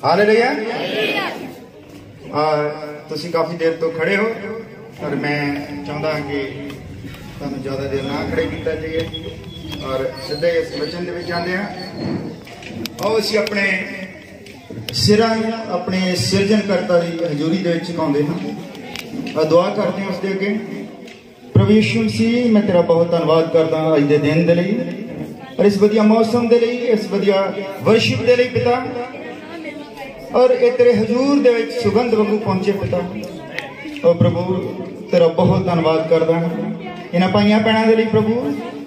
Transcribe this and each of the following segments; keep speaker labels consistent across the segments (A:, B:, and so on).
A: Hallelujah. तुसी काफ़ी देर तो खड़े हो और मैं चाहता कि तुहानूं ज़्यादा देर ना खड़े किया जाइए और सीधे इस वचन के विच आंदे हां। आओ असीं अपने सिरां अपने सिरजनकर्ता की हजूरी दे विच झुकाउंदे हां और दुआ करते हैं उसके अगे। प्रभु यीशु मसीह, मैं तेरा बहुत धन्नवाद करदा अज दे दिन दे लई और इस वधिया मौसम दे लई, इस वधिया वर्शिप दे लई पिता, और ये तेरे हजूर दे विच सुगंध वांगू पहुंचे पिता। और प्रभु तेरा बहुत धन्नवाद करदा इन्हां भाइयां भैणां दे लई प्रभु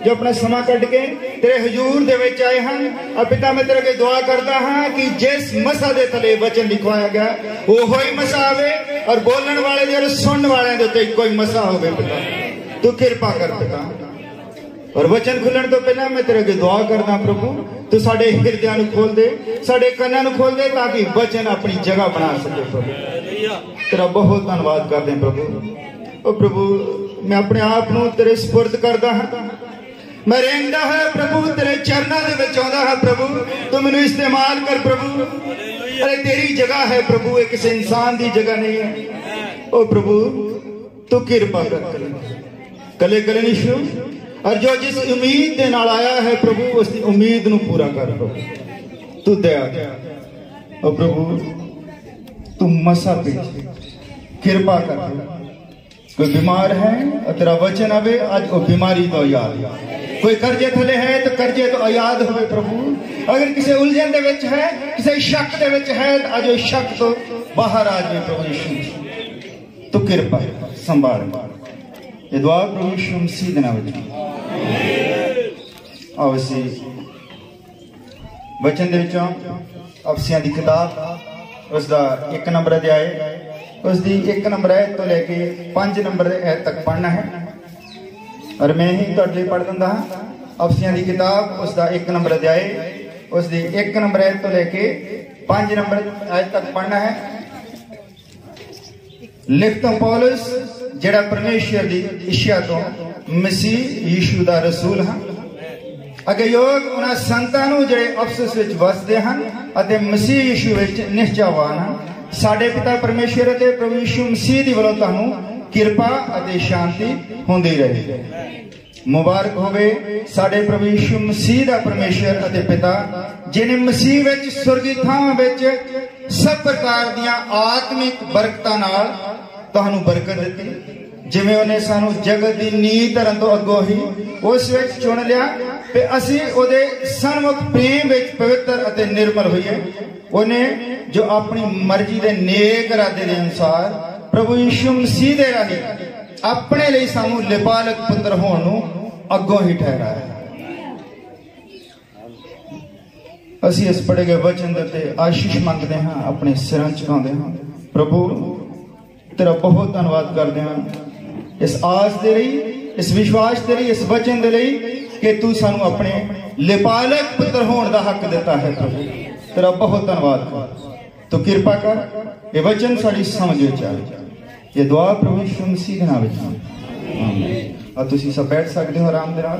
A: जो अपना समा कढ के तेरे हजूर दे विच आए हैं। और पिता मैं तेरे अगे दुआ करदा हां कि जिस मसा दे थले वचन लिखवाया गया ओहो ही मसा आवे और बोलण वाले दे और सुनण वाले दे उत्ते कोई मसा होवे पिता। तू कृपा कर पिता। और वचन खुलण तो पहला मैं तेरे अगे दुआ करदा प्रभु तू साडे हिरदियां नूं खोल दे, साडे कन्नां नूं खोल दे ताकि वचन अपनी जगह बना सके प्रभु। तेरा बहुत धन्नवाद करदे प्रभु। और प्रभु मैं अपने आप नूं तेरे सुपुर्द करदा हां। मैं रेंगदा है प्रभु तेरे चरणों दे विच आउंदा है प्रभु। तू मैनूं इस्तेमाल कर प्रभु। अरे तेरी जगह है प्रभु, ये किसी इंसान की जगह नहीं है। ओ प्रभु तू कृपा कर कले कले निशु और जो जिस उम्मीद के नाल आया है प्रभु उसकी उम्मीद नूं पूरा कर प्रभु। तू दया और प्रभु तू मसा पे कृपा कर। कोई बीमार है और तेरा वचन आवे आज वो बीमारी तो याद, कोई कर्जे थले है तो कर्जे तो आयाद होवे प्रभु। अगर किसी उलझन दे विच है, किसी शक दे विच है तो आज वो शक तो बाहर आ जाए प्रभु यीशु। तू कृपा संभाल ये दुआ प्रभु यीशु मसीह दे नाम विच। आओ असीं वचन दे विचों अफसियां दी किताब उसका 1 नंबर अध्याय उसकी 1 नंबर आयत तो लेके 5 नंबर आयत तक पढ़ना है और मैं ही तुहाडे लई पढ़ दिंदा हां। अफसियां दी किताब उसका 1 नंबर अध्याय उसकी 1 नंबर आयत तो लेके 5 नंबर आयत तक पढ़ना है। लिखता पौलुस जेड़ा परमेश्वर दी इच्छा तो मसीह यीशु दा रसूल हां अगे योग उन्हां संतां नूं जेड़े अफसोस विच वसदे हन अते मसीह यीशु विच निश्चावान हन। साडे पिता परमेश्वर अते प्रभु यीशु मसीह दी वलों तुहानूं किरपा अते शांति होंदी रहे। मुबारक होवे साडे प्रभु यीशु मसीह दा परमेश्वर अते पिता जिन्हें मसीह विच सुरगी थावां विच सब प्रकार दियां आत्मिक बरकतां नाल तुहानूं बरकत दित्ती, जिवें उन्हें सानू जगत दी नींह धरन तो अगों ही उस विच चुन लिया ते असीं उहदे सन्मुख प्रेम विच पवित्र अते निर्मल होइए। उन्हें जो अपनी मर्जी दे नेक इरादे दे अनुसार प्रभु यीशु मसीह दे राही अपने लिए सानू लिपालक पुत्र होण नूं अगों ही ठहराया। असीं इस पढ़े गए वचन दे आशीष मंगते हैं, अपने सिरां झुकाउंदे हां। प्रभु तेरा बहुत धन्नवाद करते हैं इस आस दे लई, इस विश्वास दे लई, इस वचन दे लई कि तू सानू अपने लिपालक पुत्र होण दा हक दिता है। प्रभु तेरा बहुत धन्नवाद कर। तो कृपा कर ये वचन साड़ी समझ विच आए। ये दुआ प्रभु यीशु मसीह दे नाम विच आमीन। अब तुसीं सब बैठ सकते हो आराम दे नाल।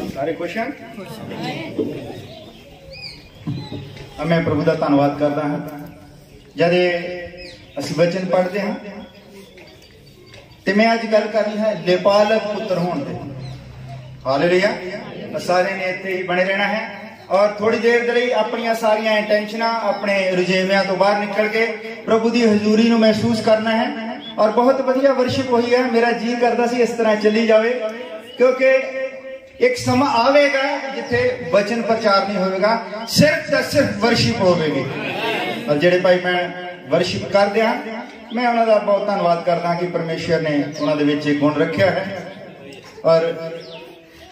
A: सारे क्वेश्चन मैं प्रभु का धन्नवाद करता हाँ। जब असीं वचन पढ़ते हैं तो मैं अज गल करनी है लिपालक पुत्र होने दे। हालेलुया। सारे ने इत्थे ही बने रहना है और थोड़ी देर दे लई अपनी सारियां टेंशनां अपने रुझेवियां तो बाहर निकल के प्रभु की हजूरी नूं महसूस करना है। और बहुत वधिया वर्शिप हुई है। मेरा जी करदा सी इस तरह चली जावे क्योंकि एक समा आवेगा जिथे वचन प्रचार नहीं होगा, सिर्फ सिर्फ वर्शिप होगी। और जेडे भाई मैं वर्शिप करते हैं मैं उन्होंने बहुत धन्यवाद करता कि परमेश्वर ने उन्होंने विच गुण रखा है और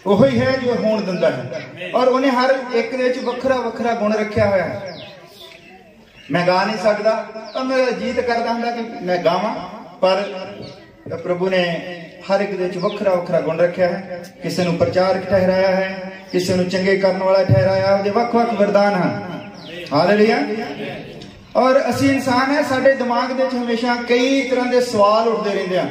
A: वही है जो होण दिंदा है और उन्हें हर एक दे विच वखरा वखरा गुण रखा हुआ है। मैं गा नहीं सकता तो मेरा जीत करता हूं कि मैं गावां, पर प्रभु ने हर एक दे वखरा वखरा गुण रखा है। किसी नूं प्रचारक ठहराया है, किसी नूं चंगे करने वाला ठहराया, उहदे वख-वख वरदान हैं। हालेलुया। और असीं इंसान है, साडे दिमाग दे विच हमेशा कई तरह के सवाल उठते रहंदे हैं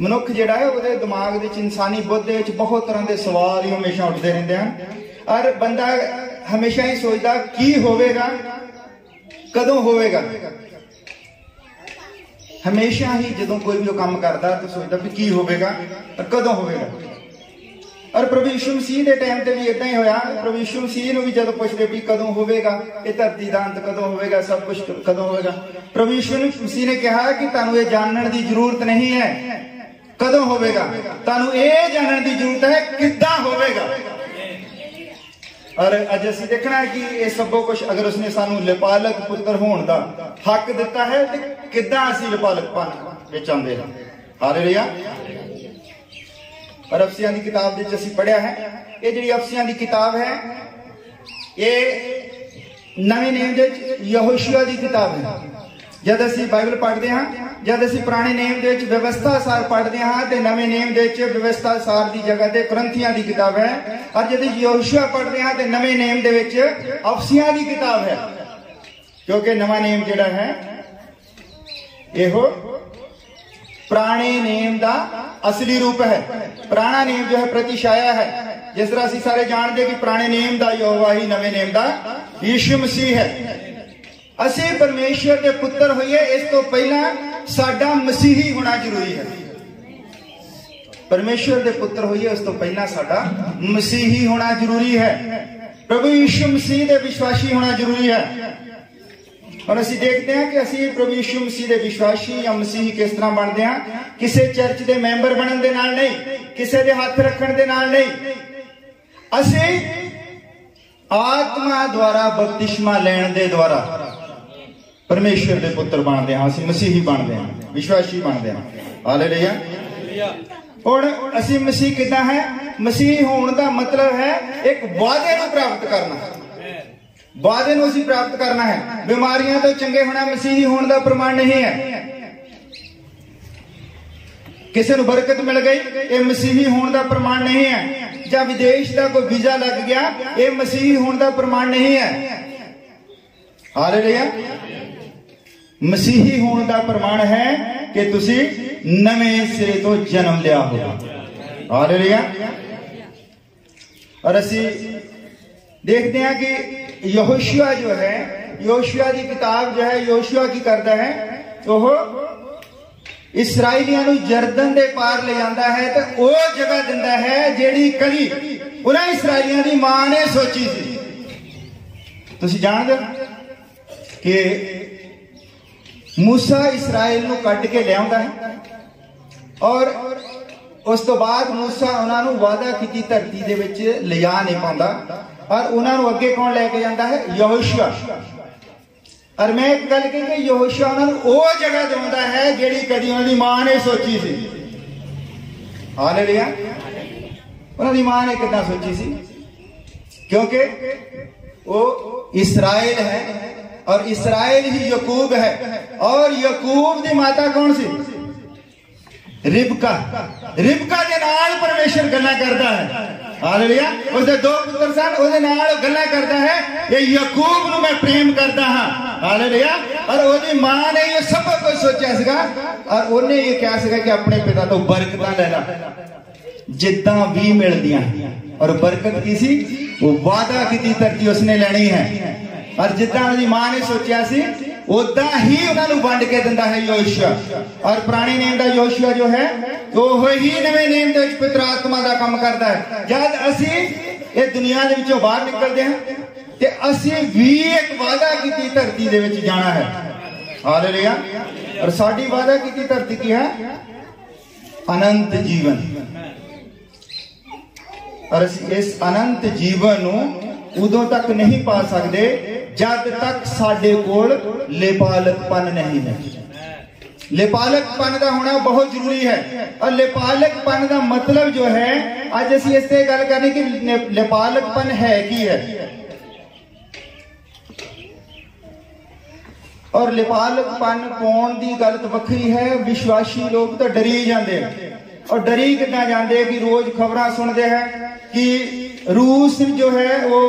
A: ਮਨੁੱਖ ਜਿਹੜਾ ਹੈ ਉਹਦੇ ਦਿਮਾਗ ਵਿੱਚ, ਇਨਸਾਨੀ ਬੁੱਧ ਦੇ ਵਿੱਚ ਬਹੁਤ ਤਰ੍ਹਾਂ ਦੇ ਸਵਾਲ ਹੀ ਹਮੇਸ਼ਾ ਉੱਠਦੇ ਰਹਿੰਦੇ ਹਨ। ਔਰ ਬੰਦਾ ਹਮੇਸ਼ਾ ਹੀ ਸੋਚਦਾ ਕੀ ਹੋਵੇਗਾ, ਕਦੋਂ ਹੋਵੇਗਾ। ਹਮੇਸ਼ਾ ਹੀ ਜਦੋਂ ਕੋਈ ਵੀ ਉਹ ਕੰਮ ਕਰਦਾ ਤਾਂ ਸੋਚਦਾ ਵੀ ਕੀ ਹੋਵੇਗਾ ਔਰ ਕਦੋਂ ਹੋਵੇਗਾ। ਔਰ ਪ੍ਰਭੂ ਯਿਸੂ ਮਸੀਹ ਦੇ ਟਾਈਮ ਤੇ ਵੀ ਇਦਾਂ ਹੀ ਹੋਇਆ। ਪ੍ਰਭੂ ਯਿਸੂ ਮਸੀਹ ਨੂੰ ਵੀ ਜਦੋਂ ਪੁੱਛਦੇ ਵੀ ਕਦੋਂ ਹੋਵੇਗਾ, ਇਹ ਧਰਤੀ ਦਾ ਅੰਤ ਕਦੋਂ ਹੋਵੇਗਾ, ਸਭ ਕੁਝ ਕਦੋਂ ਹੋਵੇਗਾ, ਪ੍ਰਭੂ ਯਿਸੂ ਮਸੀਹ ਨੇ ਕਿਹਾ ਕਿ ਤੁਹਾਨੂੰ ਇਹ ਜਾਣਨ ਦੀ ਜ਼ਰੂਰਤ ਨਹੀਂ ਹੈ ਕਦੋਂ ਹੋਵੇਗਾ, ਤੁਹਾਨੂੰ ਇਹ ਜਾਣਨ ਦੀ ਜ਼ਰੂਰਤ ਹੈ ਕਿੱਦਾਂ ਹੋਵੇਗਾ। ਔਰ ਅੱਜ ਅਸੀਂ ਦੇਖਣਾ ਹੈ ਕਿ ਇਹ ਸਭ ਕੁਝ ਅਗਰ ਉਸਨੇ ਸਾਨੂੰ ਲਿਪਾਲਕ ਪੁੱਤਰ ਹੋਣ ਦਾ ਹੱਕ ਦਿੱਤਾ ਹੈ ਤੇ ਕਿੱਦਾਂ ਅਸੀਂ ਲਿਪਾਲਕਪਨ ਵਿੱਚ ਆਉਂਦੇ ਹਾਂ। ਹਾਲੇਲੂਇਆ। ਔਰ ਅਫਸੀਆਂ ਦੀ ਕਿਤਾਬ ਵਿੱਚ ਅਸੀਂ ਪੜ੍ਹਿਆ ਹੈ, ਇਹ ਜਿਹੜੀ ਅਫਸੀਆਂ ਦੀ ਕਿਤਾਬ ਹੈ ਇਹ ਨਵੇਂ ਨੇਮ ਦੇ ਵਿੱਚ ਯਹੋਸ਼ੂਆ ਦੀ ਕਿਤਾਬ ਹੈ। ਜਦ ਅਸੀਂ ਬਾਈਬਲ ਪੜ੍ਹਦੇ ਹਾਂ, ਜਦ ਅਸੀਂ ਪੁਰਾਣੇ ਨੇਮ ਦੇ ਵਿੱਚ ਵਿਵਸਥਾ ਸਾਰ ਪੜ੍ਹਦੇ ਹਾਂ ਤੇ ਨਵੇਂ ਨੇਮ ਦੇ ਵਿੱਚ ਵਿਵਸਥਾ ਸਾਰ ਦੀ ਜਗ੍ਹਾ ਤੇ ਕੁਰਿੰਥੀਆਂ ਦੀ ਕਿਤਾਬ ਹੈ। ਔਰ ਜਦ ਯਹੋਸ਼ੂਆ ਪੜ੍ਹਦੇ ਹਾਂ ਤੇ ਨਵੇਂ ਨੇਮ ਦੇ ਵਿੱਚ ਅਫਸੀਆਂ ਦੀ ਕਿਤਾਬ ਹੈ, ਕਿਉਂਕਿ ਨਵਾਂ ਨੇਮ ਜਿਹੜਾ ਹੈ ਇਹੋ ਪੁਰਾਣੇ ਨੇਮ ਦਾ ਅਸਲੀ ਰੂਪ ਹੈ। ਪੁਰਾਣਾ ਨੇਮ ਜੋ ਹੈ ਪ੍ਰਤੀਛਾਇਆ ਹੈ। ਜਿਸ ਤਰ੍ਹਾਂ ਅਸੀਂ ਸਾਰੇ ਜਾਣਦੇ ਕਿ ਪੁਰਾਣੇ ਨੇਮ ਦਾ ਯਹੋਵਾ ਹੀ ਨਵੇਂ ਨੇਮ ਦਾ ਯਿਸੂ ਮਸੀਹ ਹੈ। ਅਸੀਂ ਪਰਮੇਸ਼ਰ ਦੇ ਪੁੱਤਰ ਹੋਈਏ ਇਸ ਤੋਂ ਪਹਿਲਾਂ ਸਾਡਾ ਮਸੀਹੀ ਹੋਣਾ ਜ਼ਰੂਰੀ ਹੈ। ਪਰਮੇਸ਼ਰ ਦੇ ਪੁੱਤਰ ਹੋਈਏ ਉਸ ਤੋਂ ਪਹਿਲਾਂ ਸਾਡਾ ਮਸੀਹੀ ਹੋਣਾ ਜ਼ਰੂਰੀ ਹੈ। ਪ੍ਰਭੂ ਯਿਸੂ ਮਸੀਹ ਦੇ ਵਿਸ਼ਵਾਸੀ ਹੋਣਾ ਜ਼ਰੂਰੀ ਹੈ। और ਅਸੀਂ ਦੇਖਦੇ ਹਾਂ ਕਿ ਅਸੀਂ ਪ੍ਰਭੂ ਯਿਸੂ ਮਸੀਹ ਦੇ ਵਿਸ਼ਵਾਸੀ ਜਾਂ ਮਸੀਹੀ ਕਿਸ ਤਰ੍ਹਾਂ ਬਣਦੇ ਹਾਂ। ਕਿਸੇ ਚਰਚ ਦੇ ਮੈਂਬਰ ਬਣਨ ਦੇ ਨਾਲ ਨਹੀਂ, ਕਿਸੇ ਦੇ ਹੱਥ ਰੱਖਣ ਦੇ ਨਾਲ ਨਹੀਂ। ਅਸੀਂ ਆਤਮਾ ਦੁਆਰਾ ਬਪਤਿਸਮਾ ਲੈਣ ਦੇ ਦੁਆਰਾ ਪਰਮੇਸ਼ਰ ਦੇ ਪੁੱਤਰ ਬਣਦੇ ਹਾਂ। ਅਸੀਂ ਮਸੀਹੀ ਬਣਦੇ ਹਾਂ, ਵਿਸ਼ਵਾਸੀ ਬਣਦੇ ਹਾਂ। ਹਾਲੇਲੂਇਆ। ਹੁਣ ਅਸੀਂ ਮਸੀਹ ਕਿੱਦਾਂ ਹੈ? ਮਸੀਹ ਹੋਣ ਦਾ ਮਤਲਬ ਹੈ ਇੱਕ ਵਾਅਦੇ ਨੂੰ ਪ੍ਰਾਪਤ ਕਰਨਾ। ਵਾਅਦੇ ਨੂੰ ਅਸੀਂ ਪ੍ਰਾਪਤ ਕਰਨਾ ਹੈ। ਬਿਮਾਰੀਆਂ ਤੋਂ ਚੰਗੇ ਹੋਣਾ ਮਸੀਹੀ ਹੋਣ ਦਾ ਪ੍ਰਮਾਣ ਨਹੀਂ ਹੈ। ਕਿਸੇ ਨੂੰ ਬਰਕਤ ਮਿਲ ਗਈ, ਇਹ ਮਸੀਹੀ ਹੋਣ ਦਾ ਪ੍ਰਮਾਣ ਨਹੀਂ ਹੈ। ਜਾਂ ਵਿਦੇਸ਼ ਦਾ ਕੋਈ ਵੀਜ਼ਾ ਲੱਗ ਗਿਆ, ਇਹ ਮਸੀਹੀ ਹੋਣ ਦਾ ਪ੍ਰਮਾਣ ਨਹੀਂ ਹੈ। ਹਾਲੇਲੂਇਆ। ਮਸੀਹੀ ਹੋਣ ਦਾ ਪ੍ਰਮਾਣ ਹੈ ਕਿ ਤੁਸੀਂ ਨਵੇਂ ਸਿਰੇ ਤੋਂ ਜਨਮ ਲਿਆ ਹੋ। ਹਾਲੇਲੂਇਆ। ਔਰ ਅਸੀਂ देखते हैं कि यहोशूआ जो है, यहोशूआ की किताब जो है, यहोशूआ की करता है तो इसराइलियां नूं जरदन दे पार ले जाता है तो वो जगह दिंदा है जेड़ी कदी उन्हां इसराइलियां दी मां ने सोची सी। तुसीं जाणदे कि मूसा इसराइल नूं कट के लिआउंदा है और उस तो बाद मूसा उन्हां नूं वादा कीती धरती दे विच लिजा नहीं पाउंदा और उन्होंने अगे कौन लेके जाता है? यहोशूआ। और मैं एक गल कही कि यहोशूआ उन्होंने वो जगह दिखाता है जिहड़ी कदी उन्होंने मां ने सोची सी। हालेलुया। उन्होंने मां ने कितना सोची सी? क्योंकि वो इसराइल है और इसराइल ही याकूब है और याकूब दी माता कौन सी? रिबका। रिबका दे नाल परमेश्वर गल्लां करदा है। हालेलुया। उसदे दो पुत्र सन, उसदे नाल गल्लां करदा है ये याकूब नूं मैं प्रेम करदा हां। हालेलुया। और ओदी मां ने ये सब कुछ सोचा सीगा और ओने ये कहा सीगा कि अपने पिता तो बरकतां ले ला जिद्दां भी मिलदियां। और बरकत की सी? वो वादा कीती धरती उसने लेनी है और जिद्दां ओदी मां ने सोचा सी उदा ही उन्होंने वंड के दिंदा है यहोशूआ। और पुराने नेम का यहोशूआ जो है वो ही नवे नेम के पवित्र आत्मा का काम करता है। जब असी ये दुनिया के विचों बाहर निकलते हैं ते असी भी एक वादा की धरती दे विच जाना है। हालेलुया। और साडी वादा की धरती की है? अनंत जीवन। और इस अनंत जीवन नूं उदों तक नहीं पा सकते जब तक साडे कोल लेपालकपन नहीं है। लेपालकपन का होना बहुत जरूरी है। और लेपालकपन का मतलब जो है आज असीं इस ते गल करनी कि लेपालकपन है की है। और लेपालकपन पाउण दी गल तो वखरी है। विश्वासी लोग तो डरी जाते हैं और डरी कितना जाते कि रोज खबरां सुनते हैं कि रूस जो है वो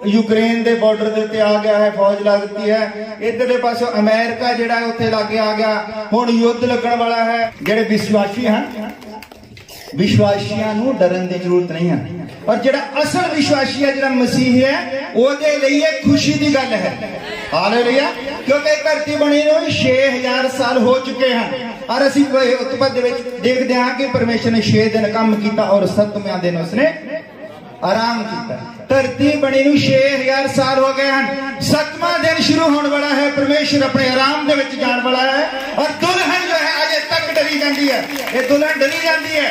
A: यूक्रेन के बॉर्डर के उत्ते आ गया है, फौज ला दी है। इधरले पासों अमेरिका जिहड़ा उत्थे लागे आ गया, हुण युद्ध लगण वाला है। जिहड़े विश्वासी हैं, विश्वासियों नूं डरन की जरूरत नहीं है। और जिहड़ा असल विश्वासी है, जिहड़ा मसीह है, उहदे लई ये खुशी की गल है। हालेलुया। क्योंकि धरती बनी नूं 6000 साल हो चुके हैं और असीं उत्पत्ति दे विच देखदे हां कि परमेश्वर ने 6 दिन काम किया और 7वें दिन उसने आराम किया। धरती बनी नूं 6000 साल हो गए हैं, 7वां दिन शुरू होने वाला है। परमेश्वर अपने आराम दे विच जाण वाला है और दुल्हन जो है अजे तक डरी जाती है। ये दुल्हन डरी जाती है,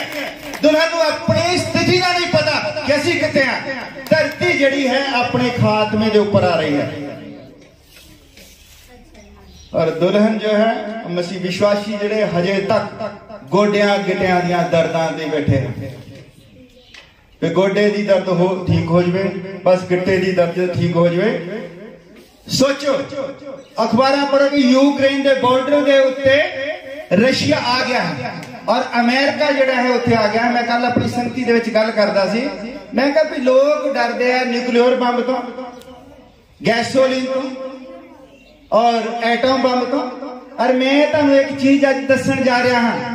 A: दुल्हन को अपनी स्थिति का नहीं पता कि असीं कित्थे हैं। धरती जिहड़ी है अपने खात्मे दे उपर आ रही है और दुल्हन जो है मसीह विश्वासी जिहड़े हजे तक गोडियां गिटियां दियां दर्दां ते बैठे हैं। कि गोडे की दर्द हो ठीक हो जाए, बस गिट्टे की दर्द ठीक हो जाए। सोचो अखबार पढ़ो कि यूक्रेन के बॉर्डर के उत्ते रशिया आ गया है और अमेरिका जिहड़ा है उत्थे आ गया है। मैं कल अपनी संगति दे विच गल करदा सी, मैं कहा भी लोग डरदे आ न्यूक्लियर बंब तो, गैसोलीन तो और एटम बंब तो। और मैं तुहानूं एक चीज अज दस्सण जा रहा हाँ,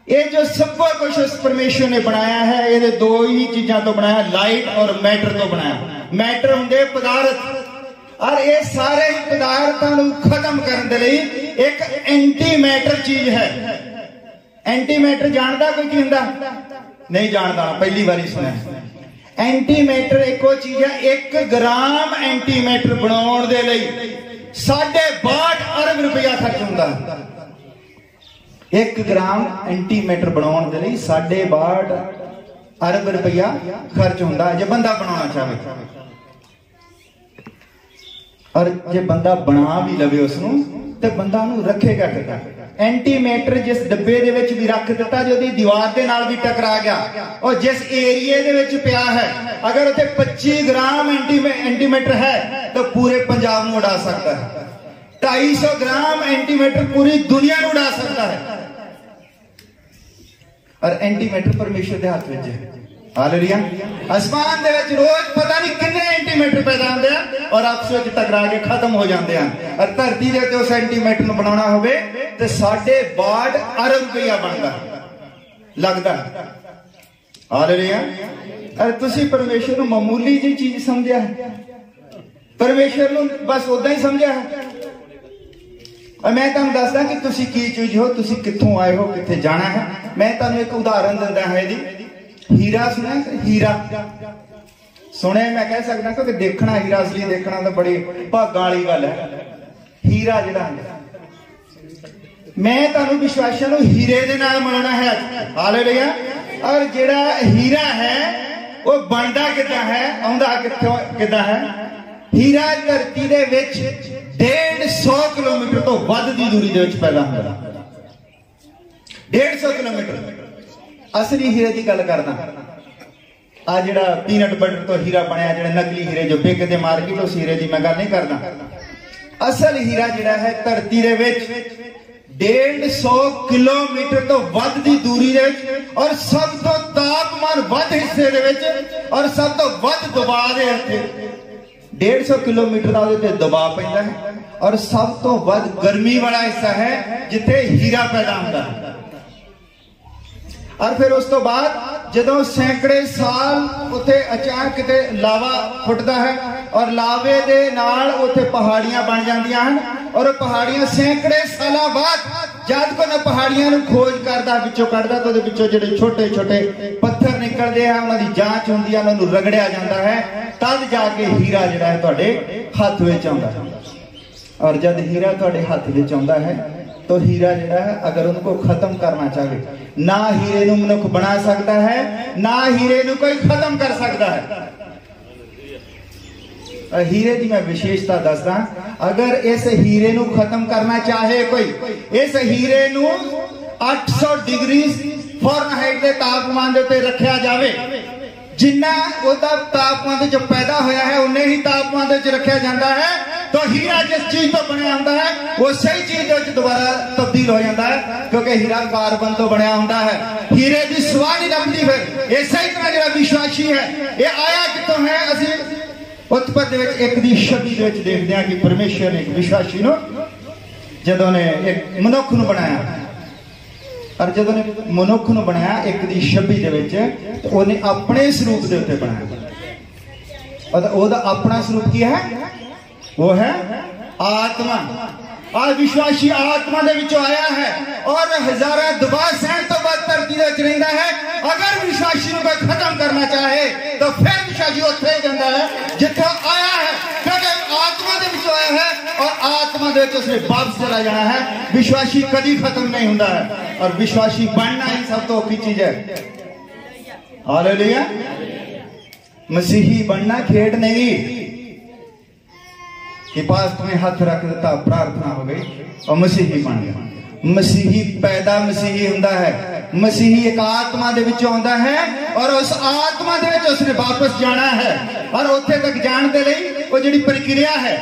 A: ये जो सब कुछ उस परमेश्वर ने बनाया है, ये दो ही चीजों तो बनाया, लाइट और मैटर तो बनाया। मैटर होंगे पदार्थ और ये सारे पदार्थों को खत्म करने के लिए एक एंटी मैटर चीज है। एंटी मैटर जानता कोई की हुंदा? नहीं जानता, पहली बार सुना। एंटी मैटर एक चीज है, 1 ग्राम एंटी मैटर बनाने के लिए 62 अरब रुपया खर्च होता है। 1 ग्राम एंटी मैटर बनाने के लिए 62 अरब रुपया खर्च होता है, जो बंदा बनाना चाहे। और जो बंदा बना भी लवे उसनूं ते बंदा उन्हें रखेगा कितना? एंटी मैटर जिस डब्बे दे विच भी रख दिता, जो दी दीवार दे नाल भी टकरा गया और जिस एरिए दे विच पिया है, अगर उसे 25 ग्राम एंटी मैटर है तो पूरे पंजाब नूं उड़ा सकता है। 250 ग्राम एंटी मैटर पूरी दुनिया नूं उड़ा सकता है। और एंटी मैटर परमेश्वर के हाथ में है। हालेलुया। आसमान दे विच रोज पता नहीं कितने एंटी मैटर पैदा होंदे हैं और आपस में टकरा के खत्म हो जाते हैं। और धरती दे उत्ते उस एंटी मैटर नूं बनाउणा होवे ते 62 अरब रुपया बनदा लगदा। हालेलुया। और तुसीं परमेश्वर नूं मामूली जी चीज समझिया है, परमेश्वर नूं बस उदां ही समझिया है। और मैं तुहानूं दसदा कि तुसीं की चीज हो, तुसीं कित्थों आए हो, कित्थे जाना है। मैं तुहानूं एक उदाहरण दिंदा हां इहदी। हीरा सुना? हीरा सुने मैं कह सकदा क्योंकि देखना हीरा असली देखना तो बड़ी भागां वाली गल है। हीरा जिहड़ा मैं तुहानूं विश्वासियां नूं हीरे दे नाल मिलाना है। हालेलुया। और जिहड़ा हीरा है वो बनदा किदां है, आउंदा कित्थों किदां है? हीरा धरती दे विच 150 किलोमीटर तो वध दी दूरी दे विच पैदा हुंदा। 150 किलोमीटर। असली हीरे की गल करना, आ जिहड़ा पीनट बटर तो हीरा बनया, जिहड़े नकली हीरे जो बिकदे मार्केट, उस हीरे की मैं गल नहीं करना। असल हीरा जिहड़ा है धरती दे विच 150 किलोमीटर तो वध दी दूरी दे विच और सब तो तापमान वध हिस्से दे विच और सब तो वध दबाव दे उत्ते 150 किलोमीटर का उहदे ते दबाव पैंदा है और सब तो वध गर्मी वाला हिस्सा है जिथे हीरा पैदा होता है। और फिर उस तो बाद जदों सैकड़े साल उथे अचानक किते लावा फुटदा है और लावे दे नाल उथे पहाड़ियां बन जांदियां हन और पहाड़ियां सैकड़े साल बाद जद को ना पहाड़ियां नूं खोज करदा विचों कढदा तो उहदे विचों जिहड़े छोटे छोटे पत्थर निकलदे हैं, उन्हां दी जांच हुंदी है, उन्हां नूं रगड़िया जांदा है, तद जाके हीरा जिहड़ा है तुहाडे हत्थ विच आउंदा है। और जब हीरा तुहाडे हत्थ विच आउंदा है तो हीरा जिहड़ा है अगर उनको खत्म करना चाहे, ना हीरे नूं मनुख बना सकता है, ना हीरे नूं कोई खत्म कर सकता है। हीरे की मैं विशेषता दसदा, अगर इस हीरे नूं खत्म करना चाहे कोई, इस हीरे नूं 800 डिग्री फ़ारेनहाइट के तापमान के उत्ते रखा जाए, जिन्ना उसका तापमान जो पैदा होया है उन्ने ही तापमान रखा जाता है, तो हीरा जिस चीज तो बनया होता है वो सही चीज दोबारा तब्दील हो जाता है, क्योंकि हीरा कार्बन तो बनया होता है। हीरे की स्वाह नहीं लगती। फिर इस तरह जो विश्वासी है ये आया कितों है, असी उत्पत्ति ਦੇ ਵਿੱਚ 1:26 ਦੇ ਵਿੱਚ ਦੇਖਦੇ ਹਾਂ ਕਿ ਪਰਮੇਸ਼ਰ ਨੇ ਇੱਕ ਵਿਸ਼ਵਾਸੀ ਨੂੰ ਜਦੋਂ ਨੇ ਇੱਕ ਮਨੁੱਖ ਨੂੰ ਬਣਾਇਆ और ਜਦੋਂ ਨੇ ਮਨੁੱਖ ਨੂੰ ਬਣਾਇਆ 1:26 ਦੇ ਵਿੱਚ ਤੇ ਉਹਨੇ ਆਪਣੇ ਸਰੂਪ ਦੇ ਉੱਤੇ ਬਣਾਇਆ और ਉਹਦਾ ਆਪਣਾ ਸਰੂਪ ਕੀ ਹੈ वो है आत्मा और विश्वासी आत्मा दे विचों आया है और हजारा दबा सहन तो बाद धरती दे विच रहिंदा है। अगर विश्वासी नूं कोई खत्म करना चाहे तो फिर विश्वासी उत्थे ही जांदा है जिथे आया है क्योंकि आत्मा दे विचों आया है और आत्मा दे विच उसने वापस चला जाना है। विश्वासी कभी खत्म नहीं हुंदा है और विश्वासी बनना ही सब तो औखी चीज है। हालेलुया। मसीही बनना खेड नहीं कि पास तुम्हें हाथ रख देता प्रार्थना हो गई और मसीही बन गया। मसीही पैदा मसीही हुंदा है। मसीही एक आत्मा दे विचों आउंदा है और उस आत्मा दे विच उसने वापस जाना है और उत्थे तक जाण दे लई वो जिहड़ी प्रक्रिया है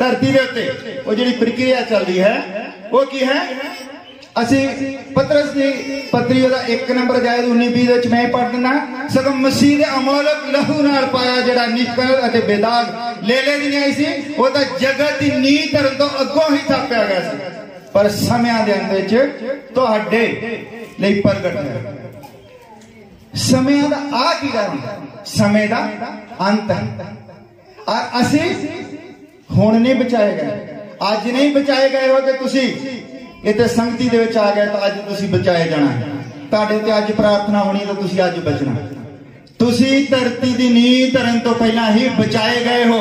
A: धरती दे उत्ते वो जिहड़ी प्रक्रिया चल रही है वो की है। असी पतरस की पत्री ओदा 1 नंबर अध्याय 19-20 विच मैं पढ़ दिना सगों मसीह दे अमोलक लहू नाल पाया जिहड़ा निष्कल अते बेदाग लेले दी नहीं सी वो तां जगत दी नींह धरन तो अगों ही थापिया गया सी पर समयां दे अंत विच तुहाडे लई प्रगट है। समयां दा आ की हुंदा समय दा अंत है और असी हुण नहीं बचाए गए अज नहीं बचाए गए हो कि तुसी इतने संगति दे विच आ गए तो अज तुसी बचाए जाना है। तुहाडे ते अज प्रार्थना होनी तो तुसी अज बचना। तुसी धरती दी नींह धरन तो पहला ही बचाए गए हो।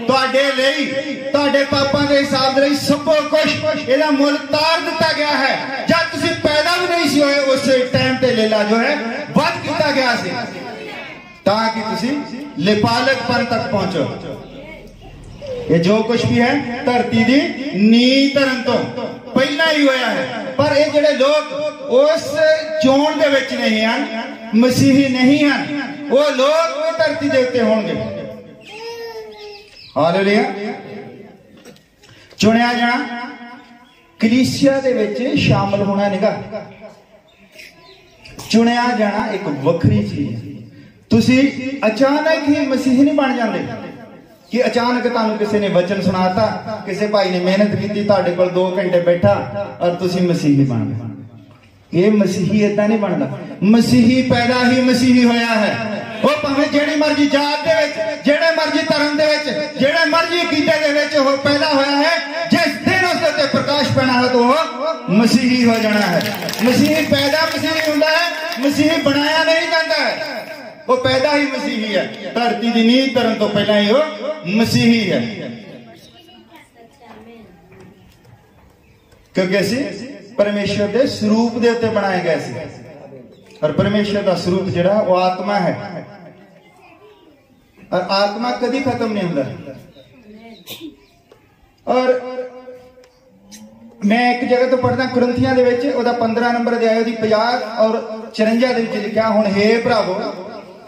A: तुहाडे लई तुहाडे पापां दे हिसाब दे लई सब कुछ इहदा मुल तार दिता गया है। जब तुसी पैदा भी नहीं सी होए उस टाइम ते लेला जो है वध किया गया सी ताकि तुसी लिपालकपन तक पहुंचो। ये जो कुछ भी है धरती दी नींह धरन तो पहला ही होया है पर ये जिहड़े लोग उस चोण दे विच नहीं हन मसीही नहीं हन वो लोग धरती दे उत्ते होणगे। हालेलुया। चुनिया जाना कलीसिया दे विच शामिल होना निगा चुनिया जाना एक वखरी चीज है। तुसी अचानक ही मसीही नहीं बन जांदे कि अचानक तुहानू किसी ने वचन सुनाता किसी भाई ने मेहनत की तुहाडे कोल 2 घंटे बैठा और तुसी मसीही बन गए। ये मसीही इदां नहीं बनदा। मसीही पैदा ही मसीही होया है। वो भावें जिहड़ी मर्जी जात दे विच जिहड़े मर्जी धर्म दे विच जिहड़े मर्जी कीते दे विच वो पैदा होया है। जिस दिन उस ते प्रकाश पैना है तो वो मसीही हो जाना है। मसीही पैदा मसीही हुंदा है मसीही बनाया नहीं जाता है। वो पैदा ही मसीही है। धरती की नींह धरन तो पहला ही वो मसीही है क्योंकि असी परमेश्वर के स्वरूप के उत्ते बनाए गए सी और परमेश्वर का स्वरूप जिहड़ा वो आत्मा है और आत्मा कभी खत्म नहीं होता। और मैं एक जगह तो पढ़दा कुरिन्थियां दे विच ओदा 15 नंबर अध्याय दी 50 और 54 दे विच लिखिया हुण हे भरावो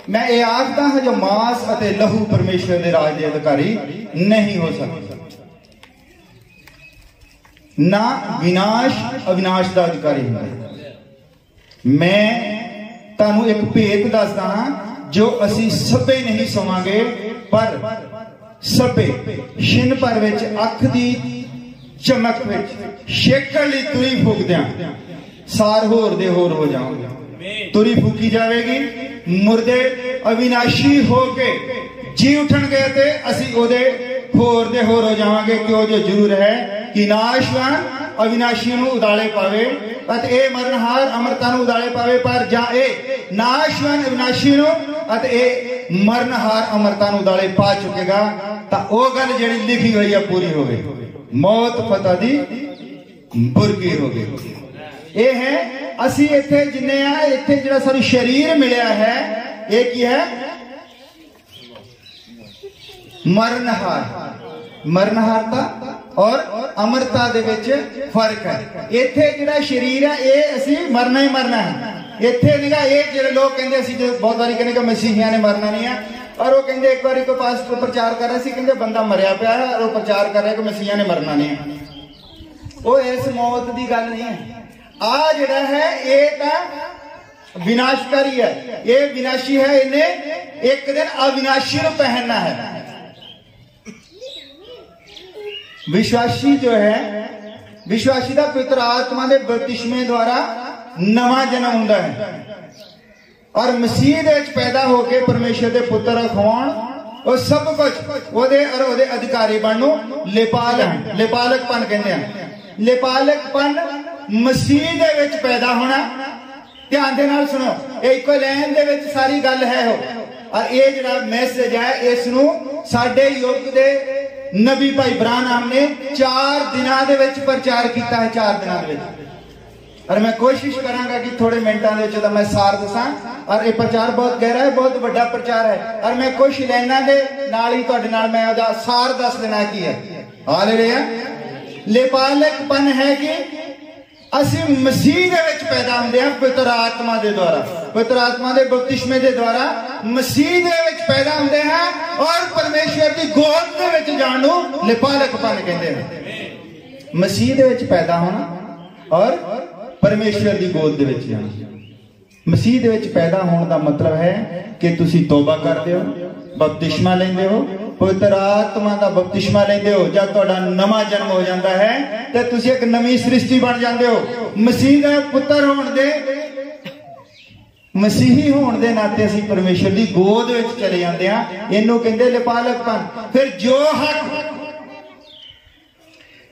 A: मैं ये आखदा हां जो मांस अते लहू परमेश्वर दे राज दे अधिकारी नहीं हो सकते ना विनाश अविनाश का अधिकारी है। मैं तुहानू एक भेद दसदा हां जो असी सबे नहीं सोवांगे पर सबे छिन भर विच अख दी चमक विच छेकण लई तुरी फूकदियां सार होर दे होर हो जाओगे। तुरी फूकी जाएगी मुर्दे अविनाशी होके जी उठणगे ते असी ओदे होर दे होर हो जावांगे। क्यों जो जरूर है कि नाशवान अविनाशी नू उदाले पावे अते ए मरणहार अमरता नू उदाले पावे पर जा ए नाशवान अविनाशी नू अते ए मरणहार अमरता नू उदाले पा चुकेगा तां ओ गल जिहड़ी लिखी हुई है पूरी हो गई मौत फतह दी बुरकी हो गई। ये है असी इत्थे जिन्ने आ इत्थे जिहड़ा सानू शरीर मिलिया है ये की है मरणहार मरणहारता और अमरता दे विच फर्क है। इत्थे जिहड़ा शरीर है ये असी मरना ही मरना है। इत्थे निगा ये जिहड़े लोग कहंदे असी जो बहुत बारी कहने कि मसीहियां ने मरना नहीं है और वो कहंदे एक बारी कोई पास्टर प्रचार कर रहा सी कहंदे बंदा मरिया पिया है और वो प्रचार कर रहा है कि मसीहियां ने मरना नहीं है। वो इस मौत की गल नहीं है। आ जिहड़ा है ये तां विनाशकारी है ये विनाशी है इन्हें एक दिन अविनाशी नूं पहनना है। विश्वासी जो है, विश्वासी का पवित्र आत्मा के बपतिस्मे द्वारा नवा जन्म हुंदा है और मसीह दे विच पैदा होके परमेश्वर के पुत्र अखवाउण और सब कुछ ओदे और ओदे अधिकारी बनू लेपालक, लेपालकपन कहते हैं। लेपालकपन मसीह दे विच पैदा होना। ध्यान दे नाल सुनो, एक लाइन दे विच सारी गल है हो। और ये जिहड़ा मैसेज है इसनूं साडे युग दे नबी भाई ब्राहनम ने 4 दिनां दे विच प्रचार किया है। 4 दिनां दे विच। और मैं कोशिश करांगा कि थोड़े मिनटां दे विच मैं सार दसां। और ये प्रचार बहुत गहरा है, बहुत बड़ा प्रचार है। और मैं कुछ लाइनां दे नाल ही तुहाडे नाल मैं ओहदा सार दस देना की है। हालेलुया। लेपालकपन है कि ਅਸੀਂ मसीह दे विच पैदा होंदे हां पवित्र आत्मा दे द्वारा, पवित्र आत्मा दे बपतिस्मे दे द्वारा मसीह दे विच पैदा होंदे हां और परमेश्वर दी गोद दे विच जाण नूं लेपालकपन कहंदे हां। मसीह दे विच पैदा होना और परमेश्वर दी गोद दे विच जाना। मसीह दे विच पैदा होने का मतलब है कि तुसीं तौबा करदे हो, बपतिस्मा लैंदे हो, पवित्र आत्मा का बपतिस्मा लेंदे हो। जब तुहाडा नवा जन्म हो जाता है तो तुसी एक नवी सृष्टि बन जाते हो। मसीह का पुत्र होने दे, मसीही होने दे नाते असीं परमेश्वर की गोद विच चले जाते हैं। इनू कहंदे लेपालकपन। फिर जो हक,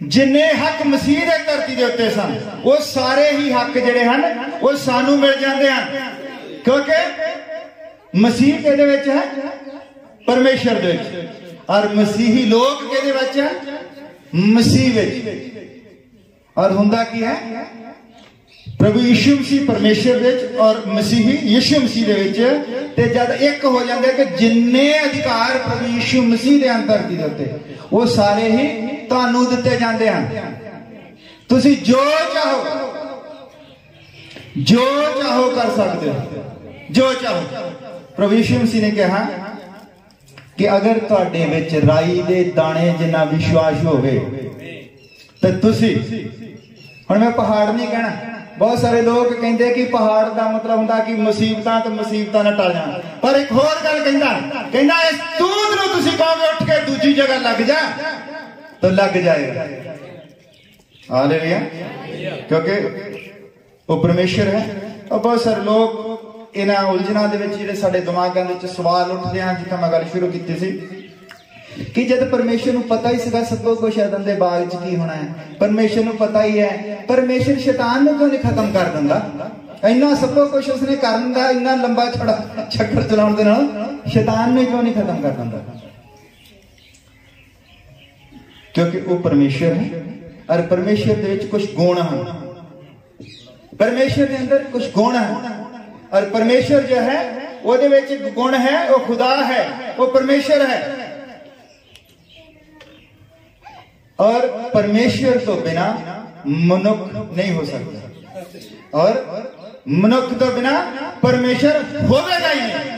A: जिन्ने हक मसीह दे धरती दे उत्ते सन, वो सारे ही हक जिहड़े हन वो सानू मिल जाते हैं, क्योंकि मसीह किहदे विच है? परमेश्वर दे विच। और मसीही लोग किहदे विच है? मसीह विच। और हुंदा की है? प्रभु यीशु मसीह परमेश्वर विच और मसीही यीशु मसीह दे विच। ते जद एक हो जांदे कि जिन्ने अधिकार प्रभु यीशु मसीह दे अंदर दी उत्ते वो सारे ही तुहानू दिते जांदे हन। तुसीं जो चाहो, जो चाहो कर सकते हो, जो चाहो। प्रभु यीशु मसीह ने कहा कि अगर तुहाडे विच राई दे दाने जिन्ना विश्वास होवे तो तुसी, हुण मैं पहाड़ नहीं कहना। बहुत सारे लोग कहते कि पहाड़ का मतलब हुंदा कि मुसीबतां ते मुसीबतां ना टल जाण। पर एक होर गल कहंदा इस दूध नूं तुसी कहोगे उठ के दूजी जगह लग जा तो लग जाएगा। हालेलुया। क्योंकि वो परमेश्वर है। और बहुत सारे लोग इन्हां उलझनां दे विच जिहड़े साडे दिमागां दे विच सवाल उठदे हैं, जिद्दां मैं गल शुरू कीती सी कि जद परमेश्वर नूं पता ही सीगा सब कुछ एदम दे बाग च की होना है, परमेश्वर नूं पता ही है, परमेश्वर शैतान नूं क्यों नहीं खत्म कर दिंदा? इन्ना सब कुछ उसने करन दा इन्ना लंबा चक्कर चलाउण दे नाल शैतान नूं क्यों नहीं खत्म कर दिंदा? क्योंकि वो परमेश्वर है और परमेश्वर दे विच कुछ गुण हैं। परमेश्वर के अंदर कुछ गुण है और परमेश्वर जो है ਉਹਦੇ ਵਿੱਚ एक गुण है, वो खुदा है, वो परमेश्वर है। और परमेश्वर तो बिना मनुष्य नहीं हो सकता और मनुष्य तो बिना परमेश्वर होवेगा ही नहीं।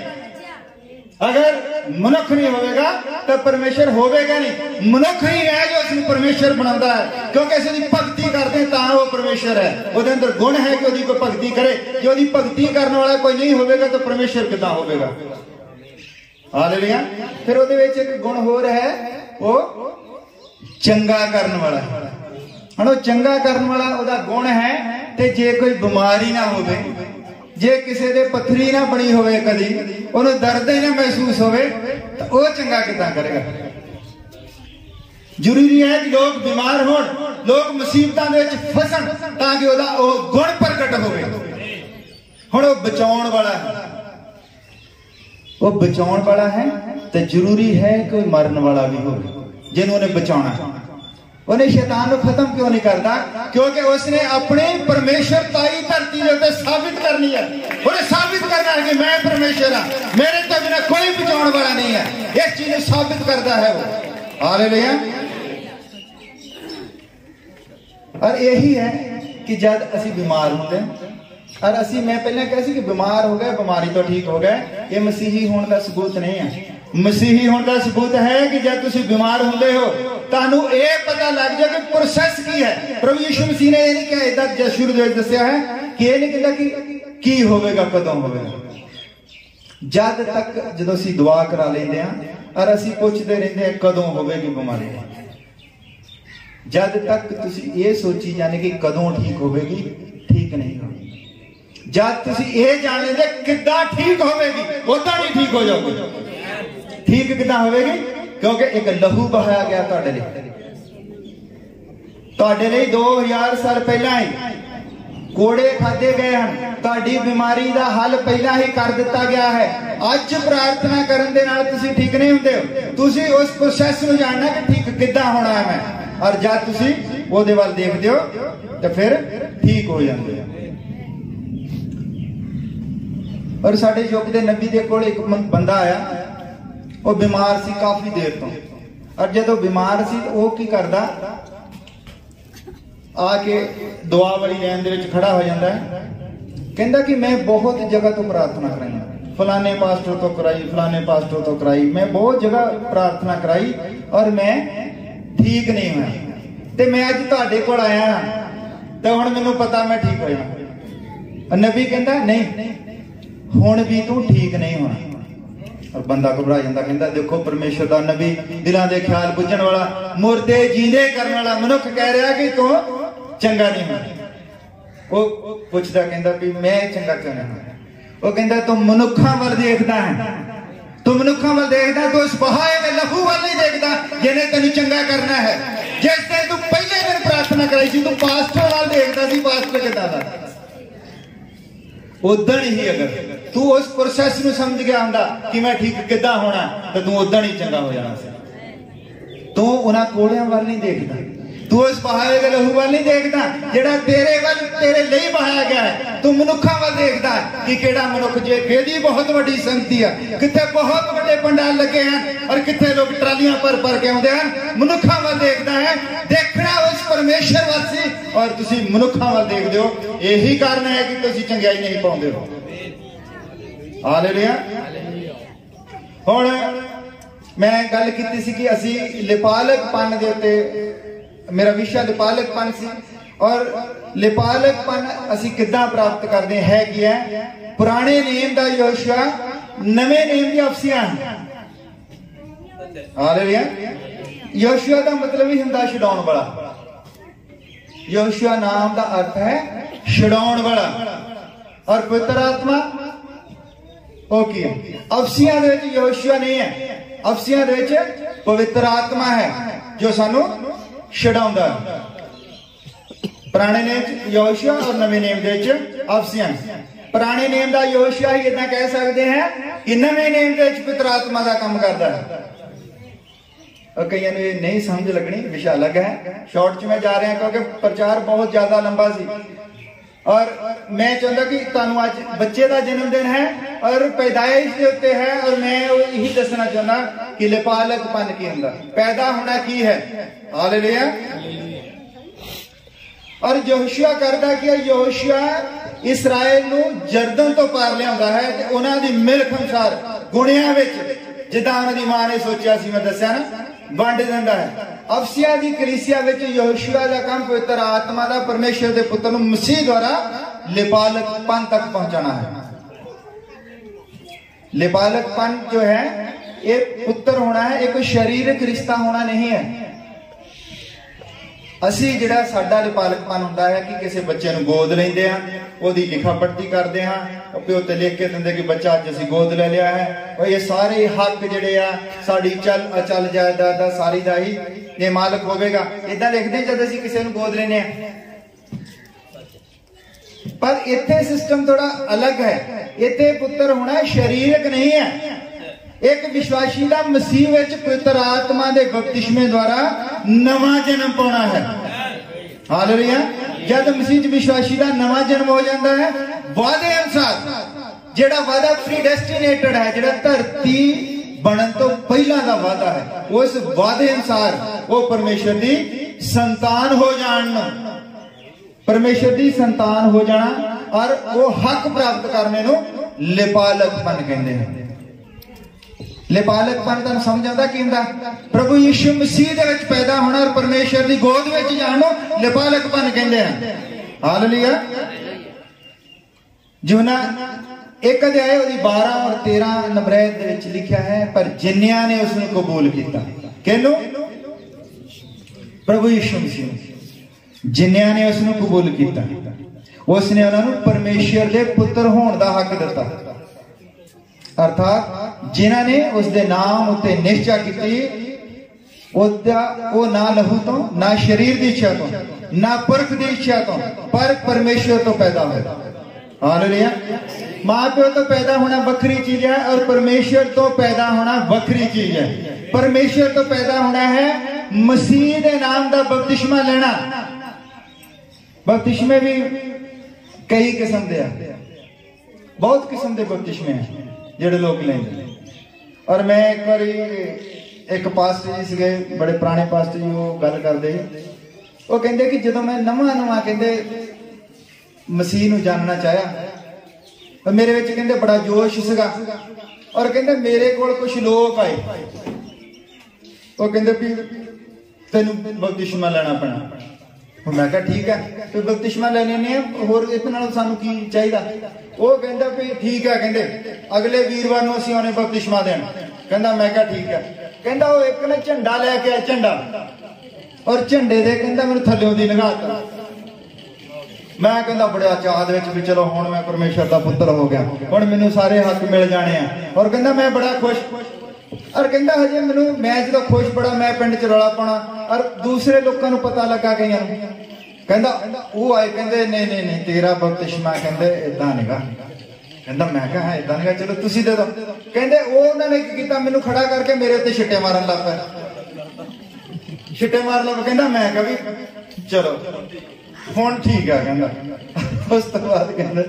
A: अगर मनुष्य नहीं होगा तो परमेश्वर होवेगा नहीं। मनुष्य ही है जो उसने परमेश्वर बनाता है, क्योंकि असं भक्ति करते हैं तां वो परमेश्वर है। उसके अंदर गुण है कि उसकी कोई भक्ति करे। जो उसकी भक्ति करने वाला कोई नहीं होगा तो परमेश्वर कितना होगा? हालेलुया। फिर उसदे विच एक गुण होर है, वो चंगा करने वाला है। हणो चंगा करने वाला उसका गुण है। ते जे कोई बीमारी ना होवे, जे किसी दे पत्थरी ना बनी होवे, कदी उन्हें दर्द ही ना महसूस होवे, तो वो चंगा कितना करेगा? जरूरी है कि लोग बीमार होण, लोग मुसीबतां दे विच फसन ताकि उसदा वो गुण प्रगट होवे। हुण वो बचाउण वाला है, वो बचाउण वाला है तो जरूरी है कोई मरन वाला भी हो जिन्होंने उन्हें बचाना। उन्हें शैतान को खत्म क्यों नहीं करता? क्योंकि उसने अपने परमेश्वरताई धरती के ऊपर साबित करनी है। उन्हें साबित करना है कि मैं परमेश्वर हाँ, मेरे तो बिना कोई बचाने वाला नहीं है। इस चीज साबित करता है वो। हालेलुया। और यही है कि जब असी बीमार होते और असी, मैं पहले कहा कि बीमार हो गए, बीमारी तो ठीक हो गए, ये मसीही होने का सबूत नहीं है। मसीही होने का सबूत है कि जब तुम बीमार होंगे हो तानू ये पता लग जाए कि प्रोसेस की है। प्रभु यीशु मसीह ने ये नहीं कहा, इधर शुरू में दसिया है कि ये नहीं कहता कि होगा कदों होगा। जद तक जो असीं दुआ करा लेंदे हां और असीं पुछदे रहंदे हां कदों होवेगी बीमारी, जद तक तुसी ये सोची जाने कि कदों ठीक होगी, ठीक नहीं होगी। जद तुसी ये जान लेंगे किद्दां ठीक होगी, उदां ही ठीक हो जाओगे। ठीक किद्दां होगी? क्योंकि एक लहू बहाया गया तुहाडे लई 2000 साल पहला ही कोड़े खाधे गए हैं, तुहाडी बीमारी का हल पहला ही कर दिता गया है। अज प्रार्थना करन दे नाल तुसी ठीक नहीं हुंदे हो, तुसी उस प्रोसैस नूं जानना कि ठीक किद्दां होना है मैं, और जब तुसी ओहदे वल देखदे हो तो फिर ठीक हो जांदे हो। और साडे युग दे नबी दे कोल एक बंदा आया, वो बीमार सी काफी देर तो, और जदों बीमार सी तो वो की करदा, आके दुआ वाली लाइन दे विच खड़ा हो जाता है। कहता कि मैं बहुत जगह तो प्रार्थना कराई, फलाने पास्टर तो कराई, फलाने पास्टर तो कराई, मैं बहुत जगह प्रार्थना कराई और मैं ठीक नहीं हुआ, ते मैं अज तुहाडे कोल आया तो हुण मैनूं पता मैं ठीक होया। नबी कहता नहीं, हुण भी तू ठीक नहीं होना। और बंदा घबरा जाता, कहता देखो परमेश्वर दा नबी, दिलों के ख्याल बुझण वाला, मुर्दे जींदे करने वाला मनुख कह रहा कि तू चंगा नहीं होना। वो पूछता, कहता भी मैं चंगा क्यों नहीं होना? वो कहता तू मनुखा वाल देखता है, तू मनुखा वाल देखता, तू उस बहाए में लहू वाल नहीं देखता जिन्हें तेन चंगा करना है। जिस दिन तू पहले दिन प्रार्थना कराई सी, तू पास्टर वाल देखता सी, पास्टर किदां दा। उदण ही अगर तू उस प्रोसैस नूं समझ गया हुंदा कि मैं ठीक किदां होना, तो तू उदण ही चंगा हो जाना सी। तू उन्हां कोड़ियां वाल नहीं देखता, तू उस बहाए गए लहू वाल नहीं देखता जेड़ा तेरे वाल तेरे लिए बहाया गया है। तू मनुखा वाल देखता है कि केड़ा मनुख जे केदी बहुत बड़ी संगति है, किथे बहुत बड़े पंडाल लगे हैं और किथे लोग ट्रालियां भर भर के आउंदे हैं। मनुखा वाल देखता है, देखना उस परमेश्वर वाल सी, और तुसी मनुखा वाल देखदे हो। यही कारण है कि तुसी चंगियाई नहीं पाउंदे हो। हालेलुया। हुण मैं गल कीती सी कि असी लिपालकपन दे उत्ते, मेरा विषय लिपालकपन सी, और लिपालकपन असी किद्दां प्राप्त करदे हैं कि है पुराने नेम दा यहोशुआ, नवे नेम दी अफसियां। हालेलुया। यहोशुआ दा मतलब ही हुंदा छुड़ाउण वाला। यहोशुआ नाम दा अर्थ है छुड़ाउण वाला, और पवित्र आत्मा ओके अफसियां दे विच यहोशुआ नहीं है, अफसियां दे विच पवित्र आत्मा है जो सानू छुड़ाउंदा। पुराने नेम यहोशुआ और नवे नेम दे विच अफसियां। पुराने नेम दा यहोशुआ ही इदां कह सकते हैं कि नवे नेम दे विच पवित्र आत्मा दा काम करदा है। और कईयां नूं नहीं समझ लगनी, विषय अलग है। शॉर्ट च मैं जा रहा क्योंकि प्रचार बहुत ज्यादा लंबा सी, और मैं चाहता कि तुहानूं अज बच्चे का जन्मदिन है और पैदाइश के उत्ते है, और मैं यही दसना चाहना कि लिपालकपन की हुंदा, पैदा होना की है। हालेलुया। और यहोशुआ करदा कि यहोशुआ इसराइल नूं जरदन तो पार लिआउंदा है ते उन्हां दी मिल्ख अनुसार गुणियां विच जिद्दां उन्हां दी मां ने सोचिया सी, मैं दस्सिया ना, वंड दिंदा है। अफसिया दी कलीसिया विच यहोशुआ दा काम पवित्र आत्मा दा परमेश्वर दे पुत्र नूं मसीह द्वारा लिपालकपन तक पहुंचाना है। लिपालकपन जो है ये पुत्र होना है, एक शारीरिक रिश्ता होना नहीं है। असी जिहड़ा साडा लिपालकपन हुंदा है कि किसी बच्चे नूं गोद लैंदे हां, ओहदी लिखा पढ़ती करदे हां, प्यो ते लिख के दिंदे कि बच्चा अज असीं गोद ले लिया है। और ये सारे हक जिहड़े आ साडी चल अचल जायदाद दा सारी दा ही ये मालक होवेगा, इदां लिखदे जद असीं किसी नूं गोद लैने आ। पर इत्थे सिस्टम थोड़ा अलग है। इत्थे पुत्र होना शारीरिक नहीं है। एक विश्वासी का मसीह विच पवित्र आत्मा के बपतिस्मे द्वारा नवा जन्म पाना है। हालेलुया। जब मसीह विश्वासी का नवा जन्म हो जाता है, वादे अनुसार जेड़ा वादा प्रीडेस्टिनेटेड है, जेड़ा धरती बनन तो पहला का वादा है, उस वादे अनुसार वो परमेश्वर की संतान हो जाना, परमेश्वर की संतान हो जाना, और वो हक प्राप्त करने को लिपालकपन कहते हैं। लिपालकपन तुहानूं समझ आउंदा की हुंदा? प्रभु यीशु मसीह दे विच पैदा होना और परमेश्वर की गोद विच जाना लिपालकपन कहते हैं। हालेलुया। यूहन्ना 1 अध्याय 12 और 13 नंबर दे विच लिखिया है, पर जिन्नियां ने उसनूं कबूल कीता, किहनूं? प्रभु यीशु मसीह जिन्नियां ने उसनूं कबूल किया, उसने उन्होंने परमेश्वर के पुत्र होने का हक दिता। अर्थात जिन्हां ने उसके नाम उत्ते निश्चय की, वो ना लहू तो, ना शरीर की इच्छा तो, ना पुरख की इच्छा तो, पर परमेश्वर तो पैदा हुआ। हालेलुया। मां प्यो तो पैदा होना वखरी चीज है और परमेश्वर तो पैदा होना वखरी चीज है। परमेश्वर तो पैदा होना है मसीह के नाम का बपतिस्मा लेना। बपतिस्मे भी कई किस्म के, बहुत किस्म के बपतिस्मे हैं जेडे लोग लेंगे। और मैं एक बार एक पास्टर जी सीगे, बड़े पुराने पास्टर जी, वो गल करते, वो कहते कि जो मैं नवा कहते मसीह नूं जानना चाहया, मेरे विच कहते बड़ा जोश सीगा। और कहते मेरे कोल कुछ लोग आए, वो कहते भी तेनू बपतिस्मा लेना पैना। मैं कहा ठीक है, तो बपतिस्मा लेने ने होर इस नाल सानू की चाहिए। वो कहता भी ठीक है, कहते अगले वीरवार नूं असीं आने बपतिस्मा देण। कहता मैं कहा ठीक है। कहता वो एक ने झंडा लैके आया, झंडा, और झंडे दे कहता मैनूं थल्लों दी निगाह। मैं कहता बड़े चाह दे विच भी चलो हुण मैं परमेश्वर दा पुत्र हो गया, हुण मैनूं सारे हक मिल जाने आ। और कहता मैं बड़ा खुश। और कहता हजे मैनूं, मैं जो खुश बड़ा, मैं पिंड च रौला पाउणा, और दूसरे लोगों को पता लगा कईयां नूं। कहता वो आए, कहते नहीं नहीं नहीं तेरा बपतिस्मा कहते इदां नहींगा। कहता मैं कहा इदां नहींगा, चलो तुसीं दे दो। कहते वो उन्होंने की कीता, मैनूं खड़ा करके मेरे उत्ते छिट्टे मारन लग पए, छिट्टे मार लग। कहता मैं कहा भी चलो हुण ठीक है। कहता उस तो बाद कहता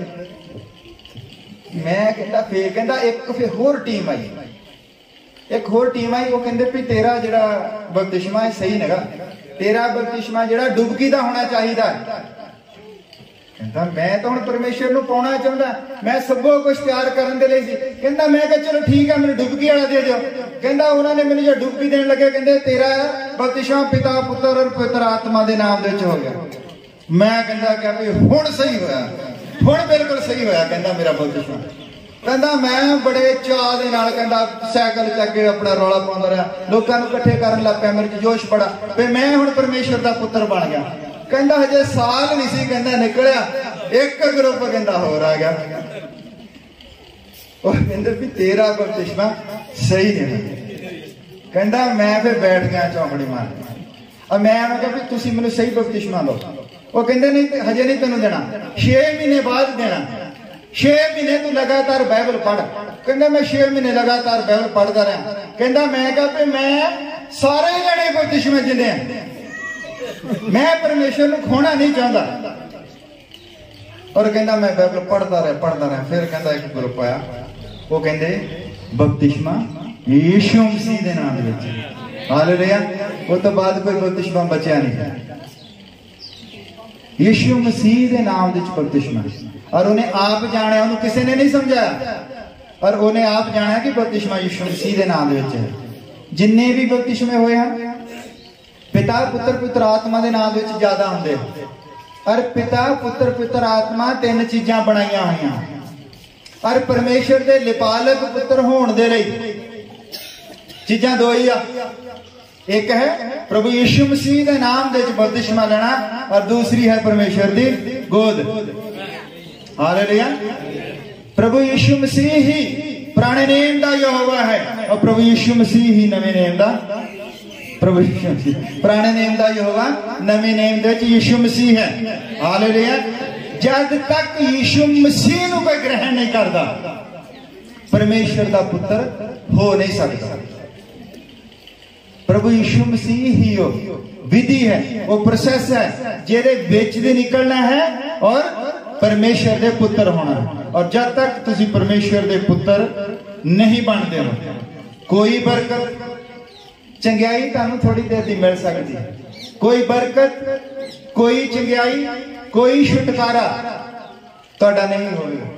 A: मैं कहता फिर कहता एक फिर होर टीम आई, एक होर टीम आई। वो कहते भी तेरा जिहड़ा बपतिस्मा है सही नहींगा, तेरा बपतिस्मा जिहड़ा डुबकी दा होना चाहिए। कहता मैं तो हुण परमेश्वर नूं पाउणा चाहुंदा, मैं सबो कुछ तैयार करन दे लई सी। कहता मैं कहा चलो ठीक है, मैनूं डुबकी वाला दे दिओ। कहता उन्होंने मैनूं जो डुबकी देण लगे, कहते तेरा बपतिस्मा पिता पुत्र और पवित्र आत्मा दे नाम दे विच हो गया। मैं कहता क्या भी हुण सही होया, हुण बिल्कुल सही होया। कहता मेरा बपतिस्मा। कहता मैं बड़े चाह दे नाल कहता साइकिल चक के अपना रौला पाउंदा रहा, लोकां नूं इकट्ठे करन लग पिया, मेरे जोश बड़ा भी मैं हुण परमेश्वर दा पुत्र बन गया। कहता हजे साल नहीं सी कहता निकलिया, एक ग्रुप कहता होर आ गया। कहते भी तेरा बपतिस्मा सही नहीं। कहता मैं फिर बैठ गया चौंकड़ी मार। और मैं कहा भी तुसीं मैनूं सही बपतिस्मा दो। वो कहते नहीं हजे नहीं तेनों देना, 6 महीने बाद देना। 6 महीने तू लगातार बाइबल पढ़। कहता मैं 6 महीने लगातार बाइबल पढ़ता रहा। कहता मैं कहा भी मैं सारे जने बपतिस्मे जिंदे हैं, मैं परमेश्वर नूं खोना नहीं चाहता। और कहता मैं बाइबल पढ़ता रहा। फिर कहता एक ग्रुप आया, वो कहते बपतिस्मा यीशु मसीह दे नाम दे विच। हालेलुया। वो तो बाद कोई बपतिस्मा बचिया नहीं, यीशु मसीह दे नाम दे विच बपतिस्मा। और उन्हें आप जाना, उन्हें किसी ने नहीं समझाया, और उन्हें आप जाना कि बपतिस्मा यीशु मसीह दे नाम दे विच है। जिन्ने भी बपतिस्मे होए हैं पिता पुत्र पवित्र आत्मा दे नाम दे विच ज्यादा हुंदे। और पिता पुत्र पवित्र आत्मा 3 चीजां बनाईयां होईयां। और परमेश्वर दे लिपालक पुत्र होण दे लई चीजां 2 ही आ। एक है प्रभु यीशु मसीह के नाम दे विच बपतिस्मा लेना, और दूसरी है परमेश्वर दी गोद। हालेलुया। प्रभु यीशु मसीह ही पुराने नेम दा यहोवा है, और प्रभु यीशु मसीह ही नवे नेम दा प्रभु यीशु मसीह। पुराने नेम दा यहोवा, नवे नेम दे विच यीशु मसीह है। हालेलुया। जब तक यीशु मसीह नूं कोई ग्रहण नहीं करता, परमेश्वर दा पुत्र हो नहीं सकता। प्रभु यीशु मसीह ही वो विधि है, वो प्रोसेस है जेदे विच दे निकलना है और परमेश्वर दे पुत्र होना। और जब तक तुसी परमेश्वर दे पुत्र नहीं बनते हो, कोई बरकत चंगियाई तुहानू थोड़ी देर दी मिल सकती है, कोई बरकत, कोई चंगियाई, कोई छुटकारा तुहाडा नहीं होगा।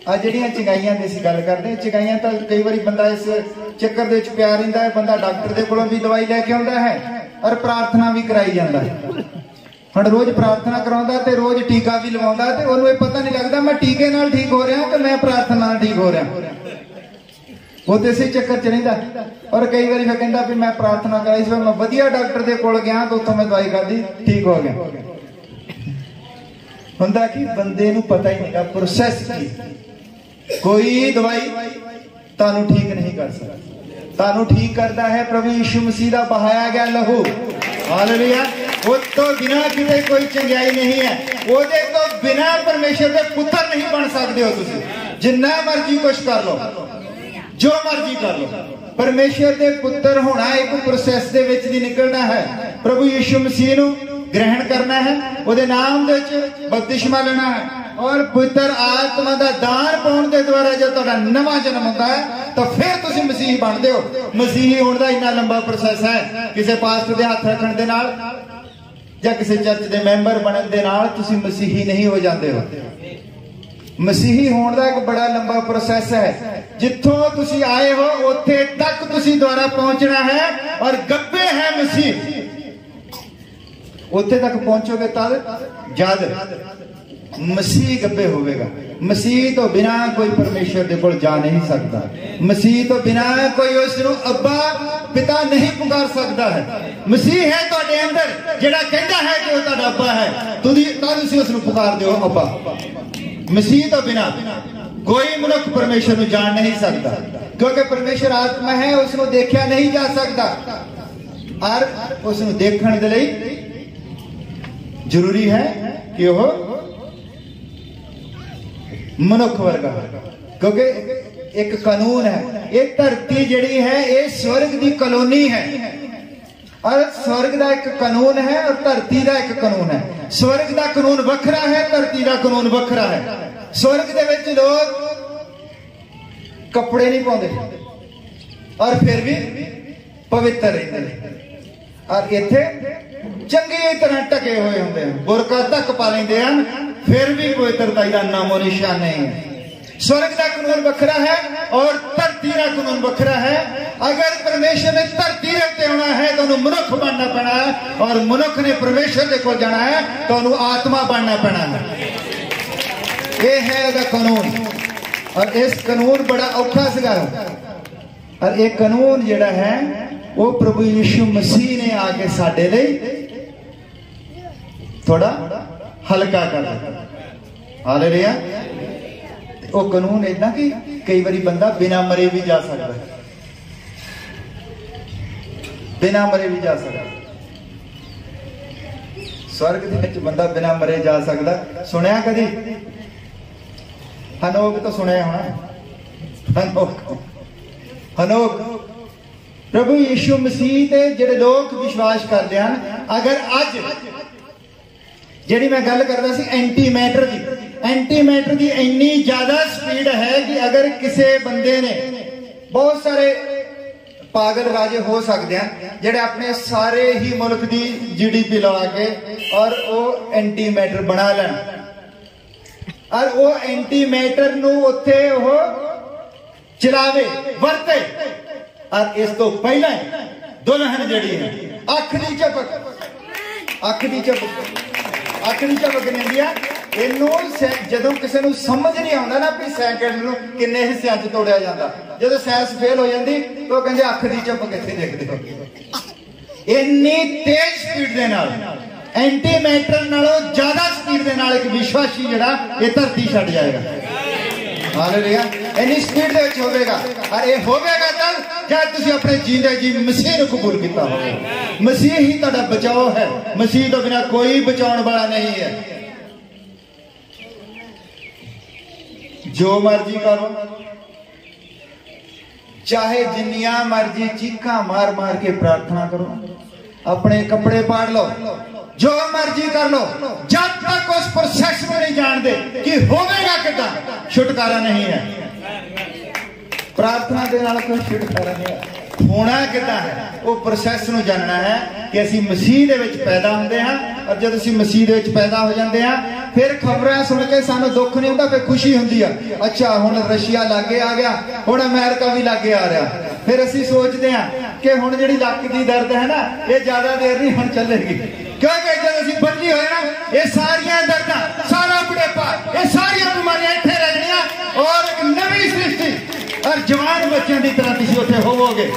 A: आज जिहड़ियां चंगाइयां दी असीं गल करदे, चंगाइयां तां कई वारी बंदा इस चक्कर दे विच पिया रहिंदा है, बंदा डॉक्टर दे कोलों भी दवाई लैके आउंदा है और प्रार्थना भी कराई जांदा है। हुण रोज प्रार्थना कराउंदा ते रोज टीका भी लवाउंदा ते उहनूं इह पता नहीं लगदा मैं टीके नाल ठीक हो रहा कि मैं प्रार्थना नाल ठीक हो रहा। वो तो इसे चक्कर च रहिंदा। और कई बार फिर कहंदा भी मैं प्रार्थना कराई सी, मैं वधिया डॉक्टर दे कोल गया तो उत्थों मैं दवाई खाधी ठीक हो गया। हुंदा कि बंदे नूं पता ही नहीं प्रोसैस की, कोई दवाई तुहानूं ठीक नहीं कर सकती। तुहानूं ठीक करता है प्रभु यीशु मसीह दा बहाया गया लहू। हालेलुया। उस तो बिना किते कोई चंगियाई नहीं है, ओदे तो बिना परमेश्वर दे पुत्र नहीं बन सकते हो तुसीं। जिन्ना मर्जी कुछ कर लो, जो मर्जी कर लो, परमेश्वर दे पुत्र होना एक प्रोसैस दे विच दी निकलना है। प्रभु यीशु मसीह नूं ग्रहण करना है, उहदे नाम दे विच बपतिस्मा लेना है और पवित्र आत्मा दा दान पाउण दे द्वारा जो तुहाडा नवां जन्म हुंदा है तो फिर तुसीं मसीह बनदे हो। मसीही होण दा इन्ना लंबा प्रोसैस है, किसी पास्टर दे हत्थ रखण दे नाल या किसी चर्च दे मैंबर बनन दे नाल तुसीं मसीही नहीं हो जाते हो। मसीही होने का एक बड़ा लंबा प्रोसैस है। जिथों तुसीं आए हो उत्थे तक तुसीं द्वारा पहुंचना है और गब्बे है मसीह, उत्थे तक पहुंचोगे तद जद मसीह गब्बे होवेगा। मसीह तो बिना कोई परमेश्वर दे कोल जा नहीं सकता। मसीह तो बिना कोई उसनूं अब्बा पिता नहीं पुकार सकता है। मसीह है तुहाडे अंदर जिहड़ा कहंदा है कि वो तुहाडा अब्बा है, तुसीं उसनूं पुकारदे हो अब्बा। मसीह तो बिना कोई मनुष्य परमेश्वर को जान नहीं सकता, क्योंकि परमेश्वर आत्मा है, उसको देखा नहीं जा सकता। और उसको देखने के लिए जरूरी है कि वह मनुष्य वर्ग है, क्योंकि एक कानून है। ये धरती जिहड़ी है ये स्वर्ग की कॉलोनी है, और स्वर्ग का एक कानून है और धरती का एक कानून है। स्वर्ग का कानून वखरा है, धरती का कानून वखरा है। स्वर्ग दे विच लोग कपड़े नहीं पाते और फिर भी पवित्र रहते हैं, और इत्थे चंगी तरह ढके हुए होंगे, बुरका तक पा लेंदे हैं, फिर भी पवित्रता का नामो निशान नहीं है। स्वर्ग का कानून वखरा है और धरती का कानून वखरा है। अगर परमेश्वर ने धरती ते होना है तो उन्हें मनुष्य बनना पैना है, और मनुष्य ने परमेश्वर के कोल जाना है तो उन्हें आत्मा बनना पैना है। ये है उसका कानून, और इस कानून बड़ा औखा सीगा। और एक कानून जिहड़ा है वो प्रभु यीशु मसीह ने आके साडे लई थोड़ा हल्का कर दिया। हालेलुया। वो कानून इतना कि कई बारी बंदा बिना मरे भी जा सकता है, बिना मरे भी जा सकता। स्वर्ग दे विच बंदा बिना मरे जा सकता। सुनिया कदी हनोक? तो सुनिया होना हनोक। हनोक प्रभु यीशु मसीह ते जिहड़े लोग विश्वास करते हैं, अगर अज जिहड़ी मैं गल करदा सी एंटी मैटर की, एंटी मैटर की इन्नी ज्यादा स्पीड है कि अगर किसी बंदे ने, बहुत सारे पागल राजे हो सकते हैं जिहड़े अपने सारे ही मुल्क की GDP लगा के और वो एंटी मैटर बना लैन, और वो एंटी मैटर नूं उत्थे वो चलावे वरते। और इस तो पहला दुल्हन जिहड़ी है अख दी झपक, अख दी झपक, अख दी झपक नहीं है। जदों किसी को समझ नहीं आता ना भी सैकंड नूं किन्ने हिस्सियां च तोड़िया जाता, जदों साइंस फेल हो जाती तो कहते अख दी झपक इत्थे देखदे हो। इन्नी तेज स्पीड दे नाल एंटी मैटर नालों ज्यादा स्पीड दे नाल एक विश्वासी जिहड़ा ये धरती छड्ड जाएगा। हालेलुया। इन्नी स्पीड दे विच होवेगा, और ये होवेगा तब जब तुसीं अपने जींदे जी मसीह नूं कबूल कीता होवे। मसीह ही तुहाडा बचाव है, मसीह तो बिना कोई बचाउण वाला नहीं है। जो मर्जी करो, चाहे जिन्नियां मर्जी चीखा मार मार के प्रार्थना करो, अपने कपड़े पाड़ लो, जो मर्जी कर लो, जब तक उस प्रोसेस में नहीं जानते कि होवेगा कितना, छुटकारा नहीं है। प्रार्थना के नाल कोई छुटकारा नहीं है। होना कितना है वो प्रोसैस नूं जानना है कि असीं मसीह दे विच पैदा होंदे हां, और जब असीं मसीह दे विच पैदा हो जाते हैं फिर खबरां सुन के सानूं दुख नहीं होंदा, फिर खुशी होंदी है। अच्छा हुण रशिया लागे आ गया, हुण अमेरिका भी लागे आ रहा, फिर असीं सोचते हैं कि हुण जिहड़ी लक दी दर्द है ना ये ज्यादा देर नहीं हुण चलेगी, क्योंकि जब असीं बदली होए ना ये सारियां दर्दां, सारा बुढ़ापा, ये सारियां बीमारियां इत्थे रह जाणियां और एक नवीं सृष्टि और जवान बच्चों की तरह तुम उत्थे होवोगे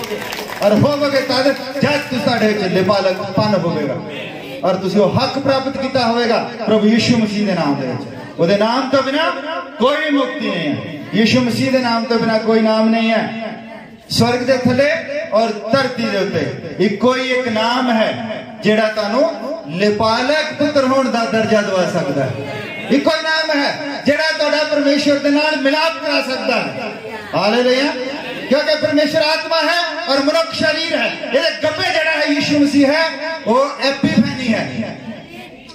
A: और होवोगे तद जब तुहाडे विच लिपालकपन होवेगा और तुसीं वो हक प्राप्त किया होगा प्रभु यीशु मसीह के नाम दे विच। उहदे नाम तो बिना कोई मुक्ति नहीं है। यीशु मसीह के नाम तो बिना कोई नाम नहीं है। स्वर्ग के थले और धरती के उत्ते इक्को ही एक नाम है जिहड़ा तुहानूं लिपालक पुत्र होने का दर्जा दवा सकता है। इक्को ही नाम है जिहड़ा तुहाडा परमेश्वर दे नाल मिलाप करा सकता है। हालेलुया। क्योंकि परमेश्वर आत्मा है और मनुष्य शरीर है। ये गप्पे जड़ा है यीशु मसीह है वो एपिफैनी है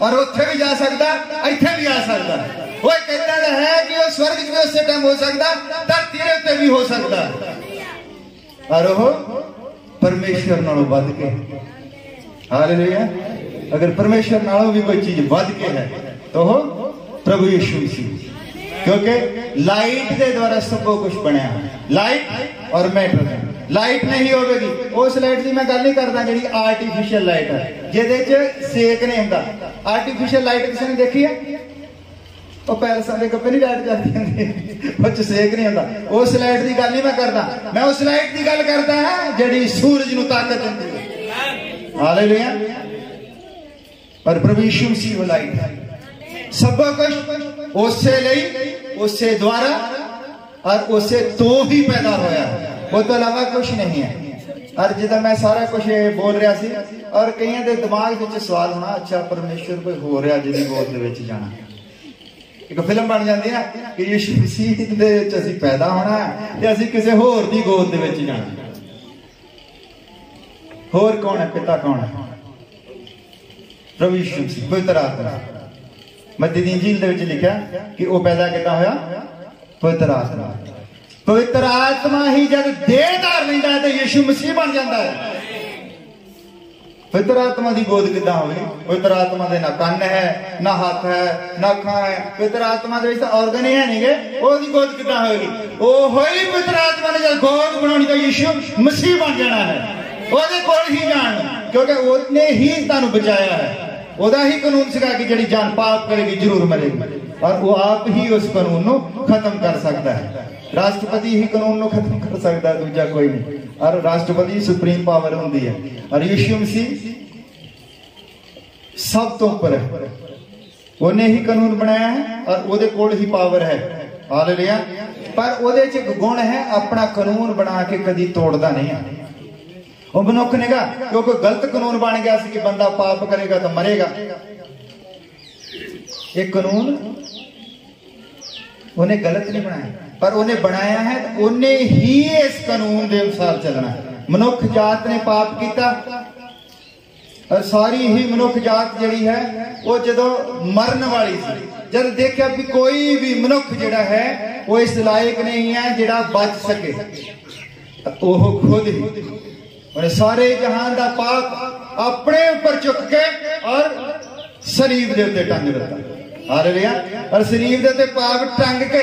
A: और उत्थे भी जा सकता इत्थे भी आ सकता। वो कहता है कि वो स्वर्ग में उस टाइम हो सकता धरती के उत्ते भी हो सकता और वो परमेश्वर नालों वध के। हालेलुया। अगर परमेश्वर नालों भी कोई चीज वध के है तो हो प्रभु यीशु मसीह। क्योंकि लाइट के द्वारा सब कुछ बनया। लाइट और मैटर लाइट नहीं होगी। उस लाइट की मैं गल नहीं करता जी आर्टिफिशियल लाइट है जिहदे सेक नहीं होंदा। आर्टिफिशियल लाइट किसी ने देखी है? वो पैलसां दे कप्पे नहीं लाइट चलती होंदी उस सेक नहीं होंदा। उस लाइट की गल नहीं मैं करता। मैं उस लाइट की गल करता है जिहड़ी सूरज नूं ताकत दिंदी है। हालेलुया। और प्रभु यीशु मसीह वो लाइट है। सब कुछ उससे लई उससे द्वारा और उससे तो ही पैदा होया वो तो अलावा कुछ नहीं है। और जिदा मैं सारा कुछ बोल रहा सी और कई के दिमाग में सवाल होना अच्छा परमेश्वर कोई हो रहा जिहदी गोद दे विच जाना। एक फिल्म बन जाती ना कि यीशु मसीह दे विच असीं पैदा होना ते असीं किसी होर दी गोद दे विच जाना। होर कौन है? पिता कौन है? प्रभु यीशु मसीह पवित्र आत्मा। मत्ती दी इंजील दे विच लिखा कि वो पैदा कितना होया? पवित्र आत्मा। पवित्र आत्मा ही जब देह धार लैंदा है तो यीशु मसीह बन जाता है। पवित्र आत्मा की गोद किदां होगी? पवित्र आत्मा दे ना कन्न है ना हाथ है ना अखां है। पवित्र आत्मा दे विच ऑर्गन ही है नहीं गे ओदी गोद किदां होगी? ओ होई पवित्र आत्मा ने जब गोद बनानी तो यीशु मसीह बन जाना है। ओदे कोल ही जान क्योंकि उसने ही तुहानूं बचाया है। ओदा ही कानून सीगा कि जिहड़ी जान पाप करेगी जरूर मरेगी और वो आप ही उस कानून को खत्म कर सकता है। राष्ट्रपति ही कानून को खत्म कर सकता है दूजा कोई नहीं। और राष्ट्रपति सुप्रीम पावर होंदी है और यीशु मसीह सब तो ऊपर है। उन्हें ही कानून बनाया है और ओदे कोल ही पावर है। हालेलुया। पर ओदे च एक गुण है अपना कानून बना के कदी तोड़दा नहीं है। वो मनुख ने कहा क्योंकि गलत कानून बन गया कि बंदा पाप करेगा तो मरेगा। एक कानून उन्हें गलत नहीं बनाया पर उन्हें बनाया है उन्हें ही इस कानून के अनुसार चलना है। मनुख जात ने पाप किया और सारी ही मनुख जात जी है वो जो मरन वाली सी जब देखा भी कोई भी मनुख जिहड़ा है वो इस लायक नहीं है जिहड़ा बच सके वो खुद ही उन्हें सारे जहान का पाप अपने ऊपर चुक के और शरीफ के उत्ते टंग दिता। हालेलुया। और शरीफ के उत्ते पाप टंग के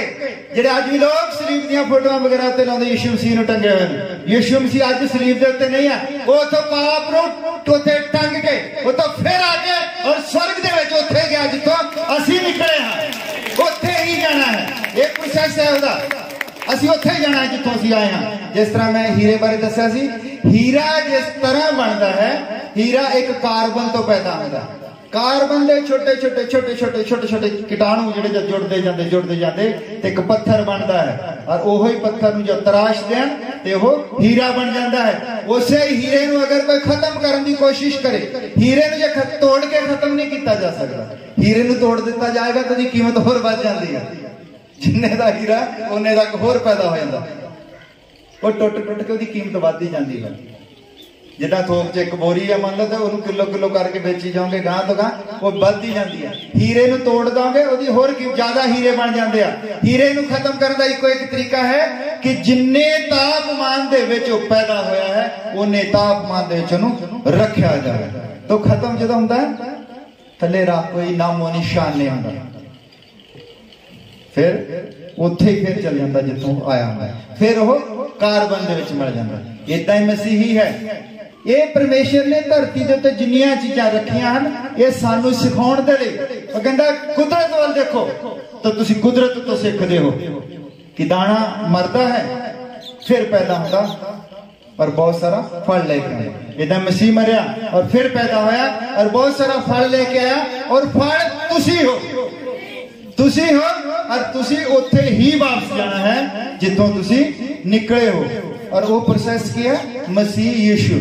A: जिहड़े अज भी लोग शरीफ दी फोटोआं वगैरह उत्ते लाउंदे यीशु मसीह नूं टंगे हुए हैं। यीशु मसीह अज शरीफ के उत्ते नहीं है वो तो पाप नूं उत्ते टंग के वो तो फिर आ गए और स्वर्ग दे विच उत्थे गया जिथों असीं निकले हां उत्थे ही जाना है। ये प्रोसेस है उहदा असीं उत्थे ही जाना है जिथों असीं आए हां। जिस तरह मैं हीरे बारे दस्सिया सी हीरा जिस तरह बनता है हीरा एक कार्बन तो पैदा होता है। कार्बन के छोटे छोटे छोटे छोटे छोटे छोटे कीटाणु जिहड़े जुड़ते जाते एक पत्थर बनता है और वही पत्थर नूं जब तराश देन ते वो हीरा बन जाता है। उसे हीरे नूं अगर कोई खत्म करने की कोशिश करे हीरे नूं जे तोड़ के खत्म नहीं किया जा सकता। हीरे नूं तोड़ दिता जाएगा तो उसकी कीमत होर बढ़ जाती है। जिन्ने दा हीरा उन्ने तक होर पैदा हो जाता वो टुट टुट के उसकी कीमत बढ़ती जाती है। जिदा थोक च एक बोरी है मान लो तो उन्होंने किलो किलो करके बेची जाओगे गां तो गां वो बढ़ती जाती है। हीरे नूं तोड़ दोगे उसकी होर ज्यादा हीरे बन जाते हैं। हीरे नूं खत्म करने का इको एक तरीका है कि जिन्ने तापमान दे विच पैदा होया है उन्ने तापमान दे विच उहनूं रखिया जाए तो खत्म जो होंदा है थले राह कोई नामो निशान नहीं होंदा फिर उत्थे ही फिर चल जाता जिथों आया होंदा फिर वो कार्बन दे विच मिल जाता। इदां ही मसीही है ये परमेश्वर ने धरती के उत्ते जिन्नियां चीज़ां रखियां हन ये सानू सिखाउण दे लई। वो कहंदा कुदरत वाल देखो तो तुसीं कुदरत तो सीखदे हो कि दाना मरदा है फिर पैदा होता और बहुत सारा फल लेके आया। इदा मसीह मरिया और फिर पैदा होया और बहुत सारा फल लेके आया और फल तुसी हो और तुसी उत्थे ही वापस जाना है जिथों तुसी निकले हो। और वो प्रोसेस की है मसीह यीशु।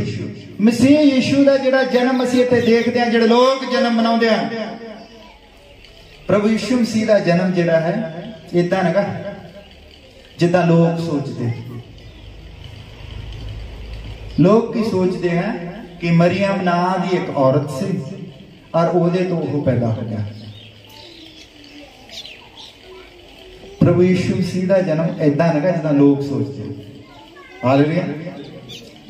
A: मसीह यीशु का जिहड़ा जन्म असीं इत्थे देखदे हां, जिहड़े लोग जन्म मनाउंदे हां, प्रभु यीशु मसीह का जन्म जिहड़ा है इदां नगा जिद्दां लोग सोचते। लोग की सोचते हैं कि मरियम नाम की एक औरत सी और ओदे तो वो पैदा हो गया। प्रभु यीशु मसीह का जन्म इदां नगा जिद्दां लोग सोचते। हालेलुया।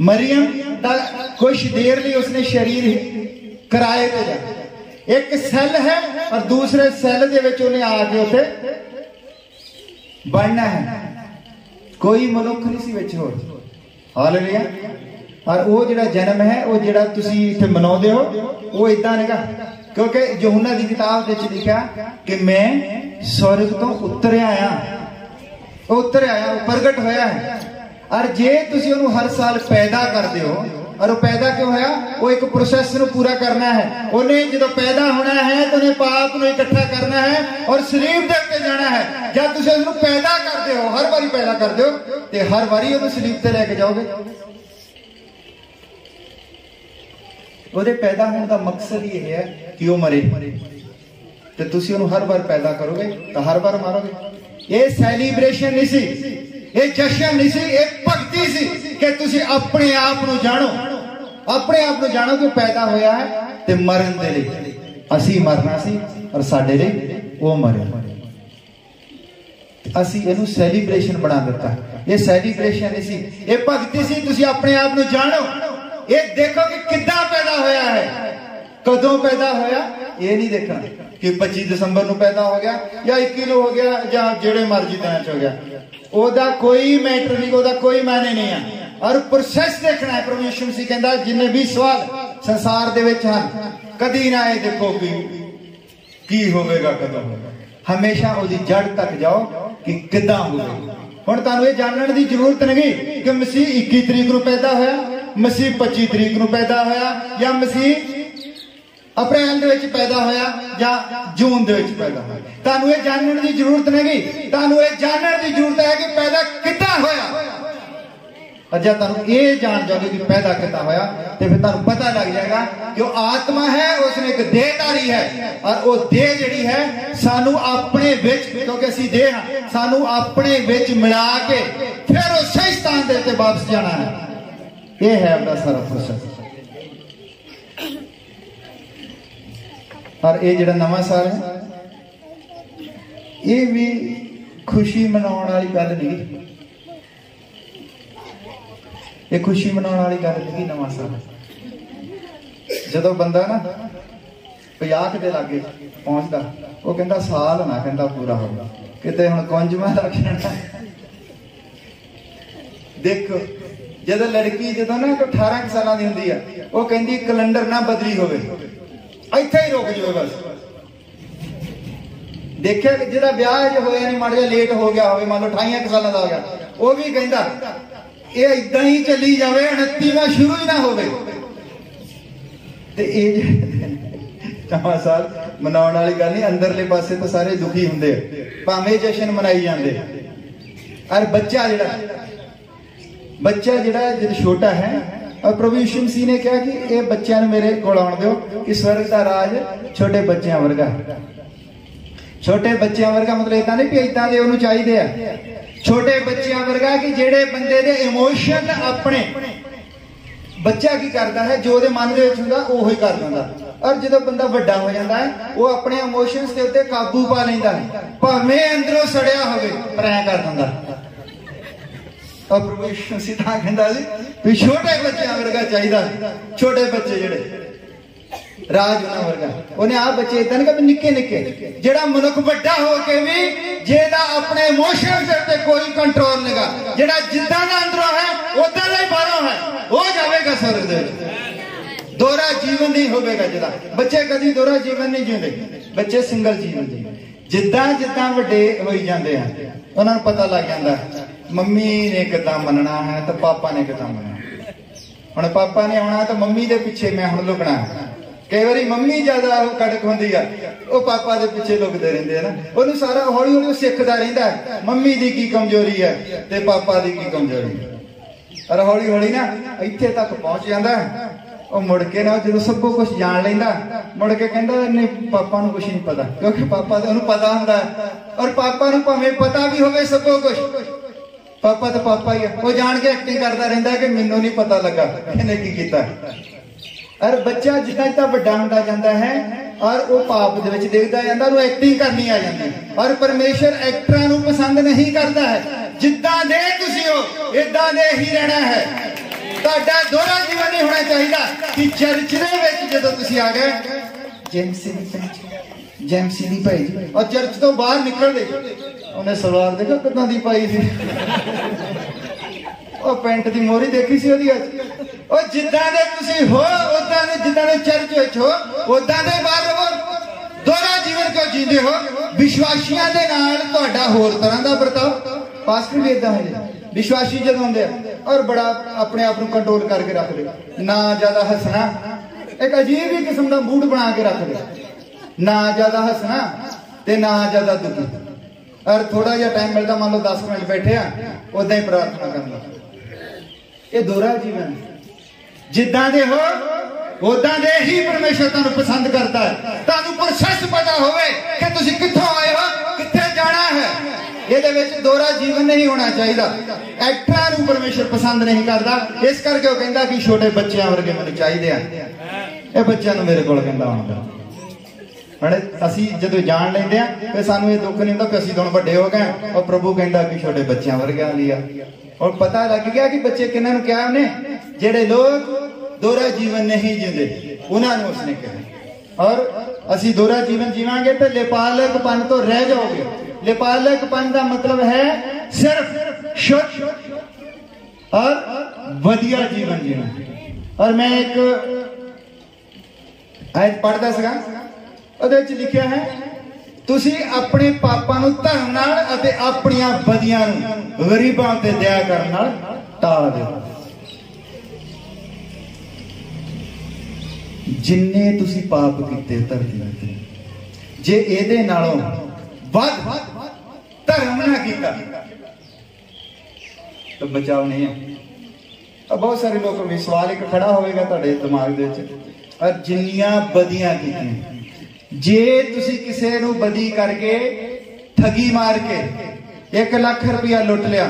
A: मरियम दा कुछ देर लिए उसने शरीर किराए पे जा, एक सैल है और दूसरे सैल दे विच उन्हें आके उसे बनना है। कोई मनुख नहीं सी विच होर। हालेलुया। और वो जिहड़ा जन्म है वो जिहड़ा तुसीं इत्थे मनाउंदे हो वो इदां नगा, क्योंकि यूहन्ना दी किताब विच लिखा कि मैं स्वर्ग तो उतरिया आया, प्रगट होया है। और जे तुसीं उहनूं हर साल पैदा करदे हो, और वो पैदा क्यों होया, वो एक प्रोसैस नूं पूरा करना है। उन्हें जो पैदा होना है तो उन्हें पाप नूं इकट्ठा करना है और सलीब दे उत्ते जाना है। जब तुसीं उहनूं पैदा करदे हो, हर बारी पैदा करदे हो ते हर बारी उहनूं सलीब ते लैके जाओगे। ਉਹਦੇ पैदा होने का मकसद ये है कि वो मरे, तो तुसी उन्हें हर बार पैदा करोगे तो हर बार मारोगे। ये सैलीब्रेशन नहीं सी, ये जश्न नहीं सी, ये भगती सी कि तुसी अपने आप को जानो, अपने आप को जानो कि पैदा होया है ते मरन दे लई। असी मरना सी और साडे लई वो मरे। असी इहनूं सैलीब्रेशन बना दिता। ये सैलीब्रेशन नहीं सी, ये भगती सी। तुसी अपने आप को जानो, ये देखो कि कितना पैदा होया है, कदों पैदा होया, ये नहीं देखना कि 25 दिसंबर को पैदा हो गया या 21 हो गया या जेड़े मर्जी दिन हो गया। ओदा कोई मैटर नहीं, ओदा कोई मायने नहीं है। और प्रोसैस देखना है। प्रभु यीशु मसीह कहंदा जिन्ने भी सवाल संसार दे विच हन, कदी ना ये देखो कि की होवेगा कदों होगा, हमेशा ओदी जड़ तक जाओ कि किदां होवेगा। हुण तुहानूं ये जानने की जरूरत नहीं कि मसीह 21 तरीक को पैदा होया, मसीह 25 तरीक को पैदा होया, या मसीह अप्रैल दे विच पैदा होया या जून दे विच पैदा होया। तुहानूं ये जानने की जरूरत नहीं, तुहानूं ये जानने की जरूरत है कि पैदा किद्दां होया। और जब तुहानूं ये जान जाओगे कि पैदा किद्दां होया, तो फिर तुहानूं पता लग जाएगा कि वो आत्मा है, उसने एक देहधारी है, और वो देह जिहड़ी है सानू अपने विच, क्योंकि असीं देह हां, सानू अपने विच मिला के फिर वो सही स्थान दे उत्ते वापस जाना है। ये है अपना सारा प्रोसेस। और ये जिहड़ा नवां साल है, ये भी खुशी मनाउण वाली गल नहीं, ये खुशी मनाउण वाली गल नहीं। नवां साल जदों बंदा ना 50 के लागे पहुंचता, वो कहता साल ना कहता पूरा होगा, किते हुण कुंजवां दा कहना। देखो जदों लड़की जदों ना 18 साल की होंदी है, वो कहती कैलेंडर ना बदली होवे, इत्थे ही रुक जाओ बस। देखिया कि जिहदा ब्याह जो होया नहीं, माड़ा जिहा लेट हो गया होवे, मान लो 28 साल का हो गया, वो भी कहता ये इदां ही चली जावे, 29वां शुरू ही ना होवे। ते नवां साल मनाउण वाली गल नहीं, अंदरले पासे तो सारे दुखी हुंदे, भावें जश्न मनाई जांदे। और बच्चा जिहड़ा जद छोटा है, और प्रभु यीशु मसीह ने कहा कि ये बच्चों ने मेरे कोल आउण दिओ कि स्वर्ग का राज छोटे बच्चों वर्गा। छोटे बच्चों वर्गा मतलब इदां नहीं भी इदां दे उहनूं चाहीदे आ, छोटे बच्चों वर्गा कि जेड़े बंदे दे इमोशन अपने बच्चा की करता है, जो दे मन दे विच हुंदा ओह ही कर दिंदा। और जो बंदा वड्डा हो जाता है, वो अपने इमोशनस के उत्ते काबू पा लैंदा है, भावें अंदरों सड़िया होवे पर ऐ कर दिंदा। और प्रभु यीशु मसीह तां कहंदा सी भी छोटे बच्चों वर्गा चाहिदा, छोटे बच्चे जेड़े राज उन्हां वर्गा। उन्हें आ बच्चे इदां नहीं कि निक्के निक्के, जेड़ा मनुख वड्डा होके भी जेदा अपने इमोशनस दे उत्ते कोई कंट्रोल नहींगा, जेड़ा जिद्दां दा अंदरों है उदां दा ही बाहरों है, वो जावेगा स्वर्ग दे विच। दोहरा जीवन नहीं होवेगा जेदा। बच्चे कदी दोहरा जीवन नहीं जींदे, बच्चे सिंगल जीवन जींदे। जिद्दां जिद्दां वड्डे होई जांदे हैं, उन्हां नूं पता लग जांदा मम्मी ने किदां मनना है तो पापा ने किदां मनना। हुण पापा ने आउणा तो मम्मी दे पिछे मैं हुण लुकना। कई बारी मम्मी ज्यादा कड़क होंदी है, वो पापा दे पिछे लुकदे रहिंदे ना। उहनूं सारा हौली हौली सिखदा रहिंदा है मम्मी दी की कमजोरी है ते पापा दी की कमजोरी है। और हौली हौली ना इत्थे तक पहुंच जांदा है। ਉਹ ਮੁੜ ਕੇ ਨਾ ਜਦੋਂ ਸਭ ਕੁਝ ਜਾਣ ਲੈਂਦਾ, ਮੁੜ ਕੇ ਕਹਿੰਦਾ ਨਹੀਂ ਪਾਪਾ ਨੂੰ ਕੁਝ ਨਹੀਂ ਪਤਾ, ਕਿਉਂਕਿ ਪਾਪਾ ਦਾ ਉਹਨੂੰ ਪਤਾ ਹੁੰਦਾ। ਔਰ ਪਾਪਾ ਨੂੰ ਭਾਵੇਂ ਪਤਾ ਵੀ ਹੋਵੇ ਸਭ ਕੁਝ, ਪਾਪਾ ਤਾਂ ਪਾਪਾ ਹੀ ਆ। ਉਹ ਜਾਣ ਕੇ ਐਕਟਿੰਗ ਕਰਦਾ ਰਹਿੰਦਾ ਕਿ ਮੈਨੂੰ ਨਹੀਂ ਪਤਾ ਲੱਗਾ ਇਹਨੇ ਕੀ ਕੀਤਾ। ਔਰ ਬੱਚਾ ਜਿੱਦਾਂ ਜਿੱਦਾਂ ਵੱਡਾ ਹੁੰਦਾ ਜਾਂਦਾ ਹੈ ਔਰ ਉਹ ਪਾਪ ਦੇ ਵਿੱਚ ਦੇਖਦਾ ਜਾਂਦਾ, ਉਹਨੂੰ ਐਕਟਿੰਗ ਕਰਨੀ ਆ ਜਾਂਦੀ। ਔਰ ਪਰਮੇਸ਼ਰ ਐਕਟਰਾਂ ਨੂੰ ਪਸੰਦ ਨਹੀਂ ਕਰਦਾ ਹੈ। ਜਿੱਦਾਂ ਦੇ ਤੁਸੀਂ ਹੋ ਇਦਾਂ ਦੇ ਹੀ ਰਹਿਣਾ ਹੈ। ਤੁਹਾਡਾ ਦੋਹਰਾ ਜੀਵਨ ਨਹੀਂ ਹੋਣਾ ਚਾਹੀਦਾ ਕਿ ਚਰਚ ਦੇ ਵਿੱਚ ਜਦੋਂ ਤੁਸੀਂ ਆ ਗਏ ਜੈਮਸੀ ਦੀ ਭਾਈ ਜੀ, ਔਰ ਚਰਚ ਤੋਂ ਬਾਹਰ ਨਿਕਲਦੇ ਉਹਨੇ ਸਲਵਾਰ ਦੇਖੋ ਕਿੱਦਾਂ ਦੀ ਪਾਈ ਸੀ, ਉਹ ਪੈਂਟ ਦੀ ਮੋਹਰੀ ਦੇਖੀ ਸੀ ਉਹਦੀ। ਉਹ ਜਿੱਦਾਂ ਦੇ ਤੁਸੀਂ ਹੋ ਉਦਾਂ ਦੇ, ਜਿੱਦਾਂ ਦੇ ਚਰਚ ਵਿੱਚ ਹੋ ਉਦਾਂ ਦੇ ਬਾਹਰ ਰਹੋ। ਦੋਹਰਾ ਜੀਵਨ ਕਿਉਂ ਜੀਂਦੇ ਹੋ? ਵਿਸ਼ਵਾਸੀਆਂ ਦੇ ਨਾਲ ਤੁਹਾਡਾ ਹੋਰ ਤਰ੍ਹਾਂ ਦਾ ਵਰਤਾਓ। ਪਾਸਟਰ ਵੀ ਏਦਾਂ ਹੁੰਦੇ विश्वासी जो होंगे और बड़ा अपने आप को कंट्रोल करके रख दे, ना ज्यादा हसना, एक अजीब ही किस्म का मूड बना के रख दे, ना ज्यादा हसना ते ना ज्यादा दुखी। और थोड़ा जहा टाइम मिलता, मान लो 10 मिनट बैठे उदा ही प्रार्थना करना। ये दोहरा जीवन जिदा दे हो उदा दे ही परमेश्वर तुहानू पसंद करता है। तुहानू प्रोसेस पता होवे कि तुसी कित्थों आए हो, कित्थे जाना है। ਇਹਦੇ ਵਿੱਚ ਦੋਹਰਾ ਜੀਵਨ ਨਹੀਂ ਹੋਣਾ ਚਾਹੀਦਾ। ਐਕਟਰਾਂ ਨੂੰ ਪਰਮੇਸ਼ਰ ਪਸੰਦ ਨਹੀਂ ਕਰਦਾ, ਇਸ ਕਰਕੇ ਉਹ ਕਹਿੰਦਾ ਕਿ ਛੋਟੇ ਬੱਚਿਆਂ ਵਰਗੇ ਮੈਨੂੰ ਚਾਹੀਦੇ ਆ। ਇਹ ਬੱਚਿਆਂ ਨੂੰ ਮੇਰੇ ਕੋਲ ਕਹਿੰਦਾ ਆਉਣਾ। ਹੁਣ ਅਸੀਂ ਜਦੋਂ ਜਾਣ ਲੈਂਦੇ ਆ ਫਿਰ ਸਾਨੂੰ ਇਹ ਦੁੱਖ ਨਹੀਂ ਹੁੰਦਾ ਕਿ ਅਸੀਂ ਹੁਣ ਵੱਡੇ ਹੋ ਗਏ, ਔਰ ਪ੍ਰਭੂ ਕਹਿੰਦਾ ਕਿ ਛੋਟੇ ਬੱਚਿਆਂ ਵਰਗਿਆਂ ਲਈ ਆ। ਔਰ ਪਤਾ ਲੱਗ ਗਿਆ ਕਿ ਬੱਚੇ ਕਿਹਨਾਂ ਨੂੰ ਕਿਹਾ ਉਹਨੇ, ਜਿਹੜੇ ਲੋਕ ਦੋਹਰਾ ਜੀਵਨ ਨਹੀਂ ਜਿਉਂਦੇ ਉਹਨਾਂ ਨੂੰ ਉਸਨੇ ਕਿਹਾ। ਔਰ ਅਸੀਂ ਦੋਹਰਾ ਜੀਵਨ ਜੀਵਾਂਗੇ ਤੇ ਲਿਪਾਲਕਪਨ ਤੋਂ ਰਹਿ ਜਾਓਗੇ। लिपालकपन का मतलब है सिर्फ शुद्ध और वधिया जीवन जीना। और मैं एक आयत पढ़ता सगा, ਉਹਦੇ ਵਿੱਚ ਲਿਖਿਆ ਹੈ ਤੁਸੀਂ ਆਪਣੇ ਪਾਪਾਂ ਨੂੰ ਧਰਮ ਨਾਲ ਅਤੇ ਆਪਣੀਆਂ ਬਦੀਆਂ ਨੂੰ ਗਰੀਬਾਂ ਤੇ ਦਇਆ ਕਰਨ ਨਾਲ ਟਾਲ ਦਿਓ। ਜਿੰਨੇ ਤੁਸੀਂ ਪਾਪ ਕੀਤੇ ਧਰਤੀ ਤੇ, ਜੇ ਇਹਦੇ ਨਾਲੋਂ ਵੱਧ ਧਰਮ ਨਾ ਕੀਤਾ ਤਾਂ ਬਚਾਓ ਨਹੀਂ ਹੈ। ਬਹੁਤ ਸਾਰੇ ਲੋਕ ਵੀ ਸਵਾਲ ਇੱਕ ਖੜਾ ਹੋਵੇਗਾ ਤੁਹਾਡੇ ਦਿਮਾਗ ਦੇ ਵਿੱਚ, ਔਰ ਜਿੰਨੀਆਂ ਬਦੀਆਂ ਕੀਤੀਆਂ, ਜੇ ਤੁਸੀਂ ਕਿਸੇ ਨੂੰ ਬਦੀ ਕਰਕੇ ਠੱਗੀ ਮਾਰ ਕੇ 1 ਲੱਖ ਰੁਪਇਆ ਲੁੱਟ ਲਿਆ,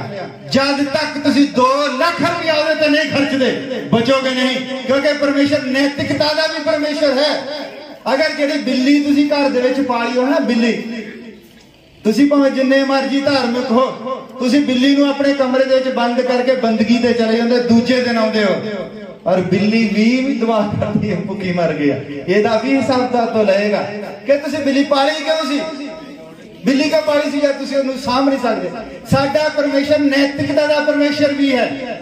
A: ਜਦ ਤੱਕ ਤੁਸੀਂ 2 ਲੱਖ ਰੁਪਇਆ ਉਹਦੇ ਤੇ ਨਹੀਂ ਖਰਚਦੇ ਬਚੋਗੇ ਨਹੀਂ, ਕਿਉਂਕਿ ਪਰਮੇਸ਼ਰ ਨੈਤਿਕਤਾ ਦਾ ਵੀ ਪਰਮੇਸ਼ਰ ਹੈ। ਅਗਰ ਜਿਹੜੀ ਬਿੱਲੀ ਤੁਸੀਂ ਘਰ ਦੇ ਵਿੱਚ ਪਾਲੀ ਹੋ ਨਾ, ਬਿੱਲੀ, ਤੁਸੀਂ ਭਾਵੇਂ ਜਿੰਨੇ ਮਰਜ਼ੀ ਧਾਰਮਿਕ ਹੋ, ਤੁਸੀਂ ਬਿੱਲੀ ਨੂੰ ਆਪਣੇ ਕਮਰੇ ਦੇ ਵਿੱਚ ਬੰਦ ਕਰਕੇ ਬੰਦਗੀ ਤੇ ਚਲੇ ਜਾਂਦੇ, ਦੂਜੇ ਦਿਨ ਆਉਂਦੇ ਹੋ ਔਰ ਬਿੱਲੀ ਵੀ ਦੁਆ ਕਰਦੀ ਹੈ ਭੁੱਖੀ ਮਰ ਗਿਆ। ਇਹਦਾ ਵੀ ਹਿਸਾਬ ਤਾਂ ਲਏਗਾ ਕਿ ਤੁਸੀਂ ਬਿੱਲੀ ਪਾਲੀ ਕਿਉਂ ਸੀ, ਬਿੱਲੀ ਕਿਉਂ ਪਾਲੀ ਸੀ, ਜਾਂ ਤੁਸੀਂ ਉਹਨੂੰ ਸਾਂਭ ਨਹੀਂ ਸਕਦੇ। ਸਾਡਾ ਪਰਮੇਸ਼ਰ ਨੈਤਿਕਤਾ ਦਾ ਪਰਮੇਸ਼ਰ ਵੀ ਹੈ।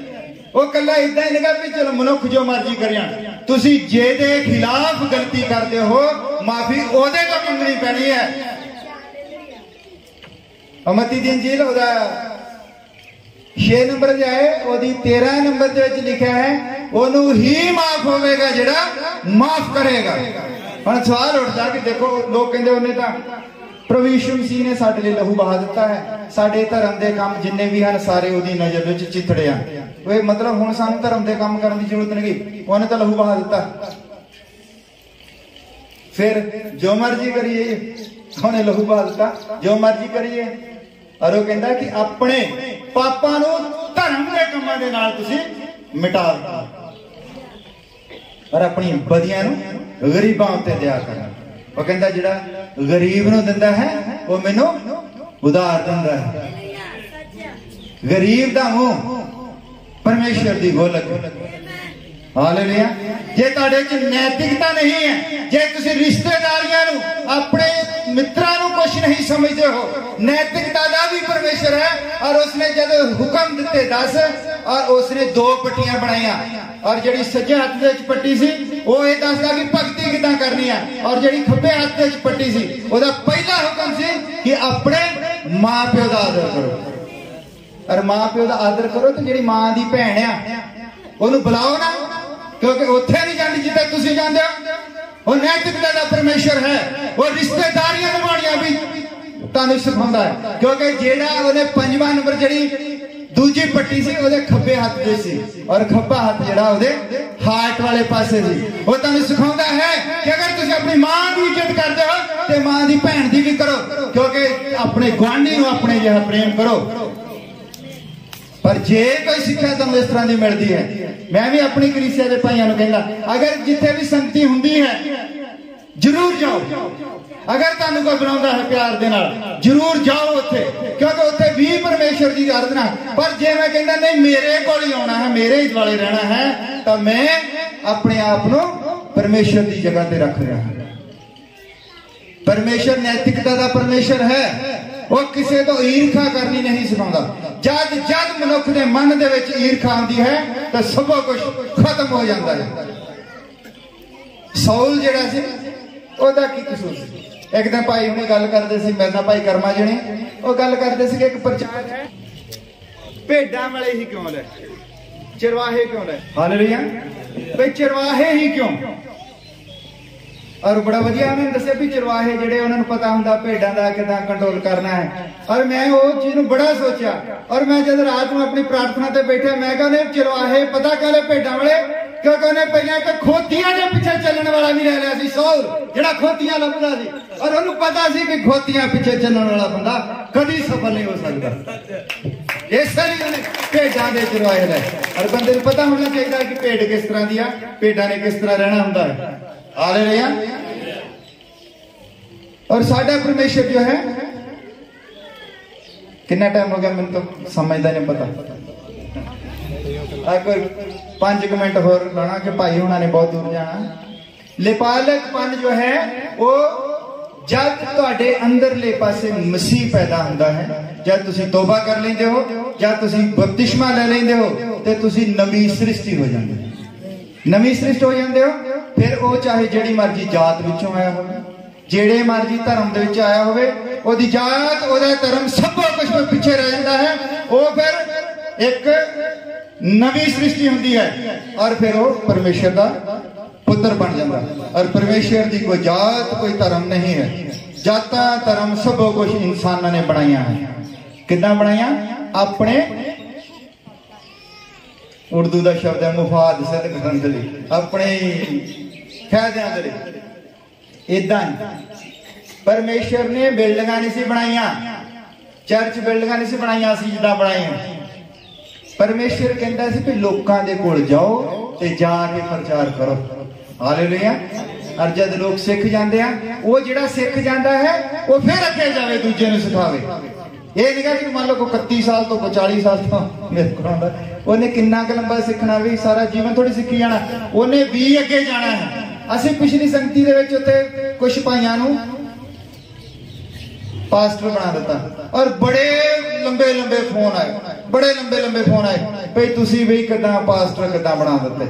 A: ਉਹ ਕੱਲਾ ਇਦਾਂ ਹੀ ਨਹੀਂਗਾ ਵੀ ਚਲੋ ਮਨੁੱਖ ਜੋ ਮਰਜ਼ੀ ਕਰਿਆ। ਤੁਸੀਂ ਜਿਹਦੇ ਖਿਲਾਫ ਗਲਤੀ ਕਰਦੇ ਹੋ ਮਾਫੀ ਉਹਦੇ ਤੋਂ ਮੰਗਣੀ ਪੈਣੀ ਹੈ। ਮਤੀ ਦੀ ਇੰਜੀਲ ਉਹਦਾ 6 ਨੰਬਰ ਜਾਏ, ਉਹਦੀ 13 ਨੰਬਰ ਦੇ ਵਿੱਚ ਲਿਖਿਆ ਹੈ ਉਹਨੂੰ ਹੀ ਮਾਫ ਹੋਵੇਗਾ ਜਿਹੜਾ ਮਾਫ ਕਰੇਗਾ। ਹੁਣ ਸਵਾਲ ਉੱਠਦਾ ਕਿ ਦੇਖੋ ਲੋਕ ਕਹਿੰਦੇ ਉਹਨੇ ਤਾਂ ਪ੍ਰਭੂ ਯਿਸੂ ਮਸੀਹ ਨੇ ਸਾਡੇ ਲਈ ਲਹੂ ਬਹਾ ਦਿੱਤਾ ਹੈ, ਸਾਡੇ ਧਰਮ ਦੇ ਕੰਮ ਜਿੰਨੇ ਵੀ ਹਨ ਸਾਰੇ ਉਹਦੀ ਨਜ਼ਰ ਵਿੱਚ ਚਿੱਥੜੇ ਆ। ਉਹ ਮਤਲਬ ਹੁਣ ਸਾਨੂੰ ਧਰਮ ਦੇ ਕੰਮ ਕਰਨ ਦੀ ਜ਼ਰੂਰਤ ਨਹੀਂ, ਉਹਨੇ ਤਾਂ ਲਹੂ ਬਹਾ ਦਿੱਤਾ, ਫਿਰ ਜੋ ਮਰਜ਼ੀ ਕਰੀਏ, ਉਹਨੇ ਲਹੂ ਬਹਾ ਦਿੱਤਾ, ਜੋ ਮਰਜ਼ੀ ਕਰੀਏ। ਔਰ ਉਹ ਕਹਿੰਦਾ ਕਿ ਆਪਣੇ ਪਾਪਾਂ ਨੂੰ ਧਰਮ ਦੇ ਕੰਮਾਂ ਦੇ ਨਾਲ ਤੁਸੀਂ ਮਿਟਾ ਦਿਓ ਔਰ ਆਪਣੀ ਬਦੀਆਂ ਨੂੰ ਗਰੀਬਾਂ ਉੱਤੇ ਦਿਆ ਕਰਨਾ। ਉਹ ਕਹਿੰਦਾ ਜਿਹੜਾ ਗਰੀਬ ਨੂੰ ਦਿੰਦਾ ਹੈ ਉਹ ਮੈਨੂੰ ਉਧਾਰ ਦਿੰਦਾ ਹੈ। ਗਰੀਬ ਦਾ ਮੂੰਹ ਪਰਮੇਸ਼ਰ ਦੀ ਗੋਲਕ। ਹਾਲੇਲੂਇਆ। ਜੇ ਤੁਹਾਡੇ ਚ ਨੈਤਿਕਤਾ ਨਹੀਂ ਹੈ, ਜੇ ਤੁਸੀਂ ਰਿਸ਼ਤੇਦਾਰੀਆਂ ਨੂੰ ਆਪਣੇ ਮਿੱਤਰਾਂ ਨੂੰ ਕੁਛ ਨਹੀਂ ਸਮਝਦੇ ਹੋ, ਨੈਤਿਕਤਾ ਦਾ ਵੀ ਪਰਮੇਸ਼ਰ ਹੈ। ਔਰ ਉਸਨੇ ਜਦ ਹੁਕਮ ਦਿੱਤੇ 10 ਔਰ ਉਸਨੇ 2 ਪੱਟੀਆਂ ਬਣਾਈਆਂ, ਔਰ ਜਿਹੜੀ ਸੱਜੇ ਹੱਥ ਦੇ ਵਿੱਚ ਪੱਟੀ ਸੀ ਉਹ ਇਹ ਦੱਸਦਾ ਕਿ ਭਗਤੀ ਕਿੱਦਾਂ ਕਰਨੀ ਹੈ, ਔਰ ਜਿਹੜੀ ਖੱਬੇ ਹੱਥ ਦੇ ਵਿੱਚ ਪੱਟੀ ਸੀ ਉਹਦਾ ਪਹਿਲਾ ਹੁਕਮ ਸੀ ਕਿ ਆਪਣੇ ਮਾਂ ਪਿਓ ਦਾ ਆਦਰ ਕਰੋ। और मां प्यो का आदर करो। तो जी मां की भैन आ उन्होंने बुलाओ ना, क्योंकि उत्थे नहीं जाती जिथे तुसीं जांदे हो। वो नैतिकता का परमेश्वर है, वो रिश्तेदारियां निभाणियां भी तुहानूं सिखाउंदा है। क्योंकि जेड़ा उन्हें 5वां नंबर जी दूजी पट्टी सी उहदे खब्बे हाथ दे सी और खब्बा हाथ जिहड़ा उहदे हार्ट वाले पासे सी। वो तुहानूं सिखाउंदा है कि अगर तुसीं अपनी मां की इज्जत करदे हो ते मां की भैन की भी करो, क्योंकि अपने गुआंढी नूं अपने जिहा प्रेम करो। पर जे कोई सिक्ख्या तुहानूं इस तरह की मिलती है, मैं भी अपनी कलीसिया के भाइयों को कहना, अगर जिथे भी संगति हुंदी है जरूर जाओ। अगर तुहानूं कोई बुलाउंदा है प्यार दे नाल जरूर जाओ उत्थे, क्योंकि उत्थे भी परमेश्वर की आराधना। पर जे मैं कहना नहीं मेरे कोल ही आउणा है, मेरे ही दुआले रहना है, तो मैं अपने आप नूं परमेश्वर की जगह ते रख रहा हूं। परमेश्वर नैतिकता का परमेश्वर है, वो किसी तो ईर्खा करनी नहीं सिखाता। जद जद मनुख के मन दे विच ईर्खा आती है तो सब कुछ खत्म हो जाता है। साउल जिहड़ा सी ओहदा की कसूर सी? एक दिन भाई हुणे गल करदे सी, मेरे नाल भाई कर्मा जी ने वो गल करदे सी कि एक प्रचार है भेडां वाले ही क्यों ले, चरवाहे क्यों ले। हालेलुया, भाई चरवाहे ही क्यों? और बड़ा वधिया उन्होंने दस्सिया भी चरवाहे जिहड़े उन्होंने पता हुंदा भेडां दा किदां कंट्रोल करना है। और मैं वो चीज नूं बड़ा सोचा, और मैं जब रात में अपनी प्रार्थना ते बैठा मैं कहा उन्हें चरवाहे पता कहले भेडां वाले, क्योंकि उन्हें पहले एक खोतियां दे पीछे चलने वाला भी रह लिया सी साउल, जिहड़ा खोतियां लभदा सी। और उन्हें पता सी कि खोतियां पीछे चलने वाला बंदा कभी सफल नहीं हो सकता, इसलिए उन्हें भेडां दे चरवाहे लाए। और बंदे नूं पता होना चाहिए कि भेड़ किस तरह दी आ, भेडां ने किस तरह रहना हुंदा है। हालेलुया। और साडा परमेश्वर जो है, कितना टाइम हो गया मैंने तो समझदा नहीं पता, कोई 5 मिनट होर लाना कि भाई होना ने बहुत दूर जाना। लेपालकपन जो है वो जब तुहाडे अंदरले पासे मसीह पैदा हुंदा है, जब तुसीं तौबा कर लेंदे हो, जब तुसीं बपतिस्मा ले लेंदे हो, ते तुसीं नवी सृष्टि हो जांदे हो। नवी सृष्टि हो जाते हो, फिर वो चाहे जिहड़ी मर्जी जात विचों आया हो, जेड़े मर्जी धर्म दे विच आया होवे, ओदी जात ओदा धर्म सब कुछ पिछे रह जाता है। वो फिर एक नवी सृष्टि हुंदी है और फिर वो परमेश्वर का पुत्र बन जाता है। और परमेश्वर की कोई जात कोई धर्म नहीं है, जाता धर्म सब कुछ इंसानों ने बनाया है। किदां बनाया? अपने उर्दू का शब्द है मुफाद सिद्ध करन दे लई, अपने फायदियां दे लई। इदां परमेश्वर ने बिल्डिंगां नहीं सी बनाईयां, चर्च बिल्डिंगां नहीं सी बनाईयां सी जिद्दां बनाईयां। परमेश्वर कहंदा सी कि लोकां दे कोल जाओ ते जाके प्रचार करो। हालेलुया। और जब लोग सिख जाते हैं, वो जिहड़ा सिख जाता है वो फिर अगे जावे दूजे नूं सिखावे। ये नहीं कि मान लो को 31 साल तो को 40 साल तो मेरे को आंदा, उन्हें किन्ना क लंबा सीखना भी सारा जीवन थोड़ी सीखी जाना, उन्हें भी अगे जाना है। असीं पिछली संगति दे विच उत्थे कुछ भाइयां नूं पास्टर बना दिता और बड़े लंबे लंबे फोन आए, बड़े लंबे लंबे फोन आए भाई तुसीं भी किदां पास्टर किदां बना दिते।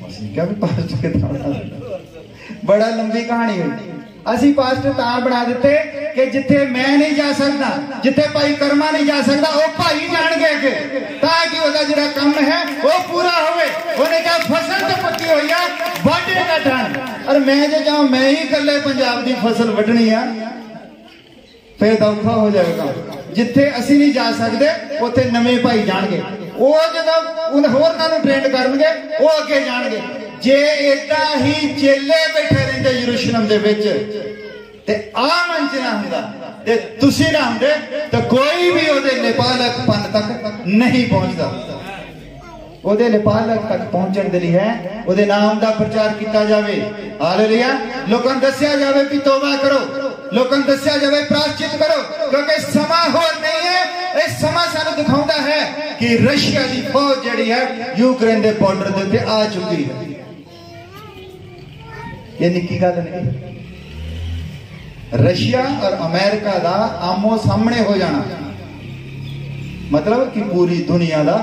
A: असीं क्या भी पास्टर किदां बना दिते, बड़ा लंबी कहानी हुई। असीं पास्टर तां बना दिते कि जिथे मैं नहीं जा सकता, जिथे भाई कर्मा नहीं जा सकता, वो भाई जाणगे अगे, ताकि उसका जिहड़ा काम है वो पूरा होवे। उन्हें कहा फसल तो पक्की हुई है, वाढे का टाइम, और मैं जो जाऊं मैं ही कल्ले पंजाब की फसल वढणी है, फिर तो औखा हो जाएगा। जिथे असीं नहीं जा सकते उत्थे नवे भाई जाणगे, वो जदों उन होर नालों ट्रेंड करनगे वो अगे जाणगे। जे इदां ही चेले बैठे रहिंदे यरूशलेम दे विच ते आ मंच ना हुंदा ते तुसीं ना हुंदे तो कोई भी ओहदे लेपालकपन तक नहीं पहुंचदा। ओहदे लेपालक तक पहुंचण दे लई है ओहदे नाम दा प्रचार किया जावे। हालेलुया। लोकां नूं दस्सिया जावे कि तौबा करो, लोकां नूं दस्सिया जावे प्रायश्चित करो, क्योंकि समा होर नहीं है। इस समा सानूं दिखाउंदा है कि रशिया की फौज जिहड़ी है यूक्रेन के बॉर्डर दे उत्ते आ चुकी है। ये निक्की गल नहीं। रशिया और अमेरिका का आमो सामने हो जाना मतलब कि पूरी दुनिया का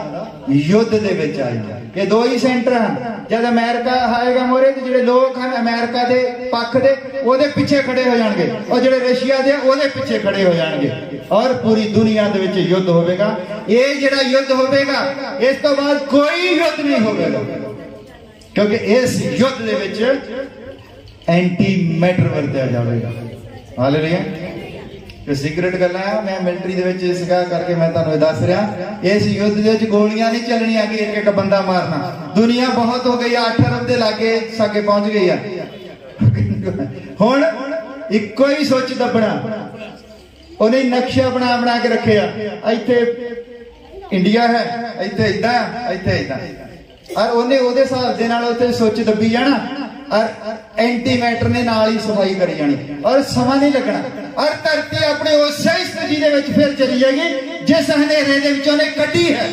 A: युद्ध दे विच आ जाए। ये दो ही सेंटर हैं, जब अमेरिका आएगा मोरे तो जो लोग हैं अमेरिका के पक्ष के ਉਹਦੇ ਪਿੱਛੇ खड़े हो जाएंगे और जो रशिया के ਉਹਦੇ पिछे खड़े हो जाएंगे और पूरी दुनिया के विच युद्ध होगा। ये जो युद्ध होगा इस तो बाद कोई युद्ध नहीं होगा क्योंकि इस युद्ध के विच एंटी मैटर वरत्या जाएगा। हालेलुया। सीक्रेट गल्लां है मैं मिलिटरी दे विच इस करके मैं तुहानूं दस रहा इस युद्ध दे विच गोलियां नहीं चलनियां कि एक एक बंदा मारना। दुनिया बहुत हो गई 8 अरब के लागे सागे पहुंच गई है। हुण इक्को ही सोच दबना उन्हें नक्शा बना बना के रखे इत्थे इंडिया है इत्थे इदां इत्थे इदां और उन्हें उहदे हिसाब दे नाल उत्थे सोच दबी जाना और एंटी मैटर ने नाल ही सफाई करी जानी और समा नहीं लगना और धरती अपने उस स्थिति दे विच फिर चली जाएगी जिस हनेरे दे विचों ने कड्डी है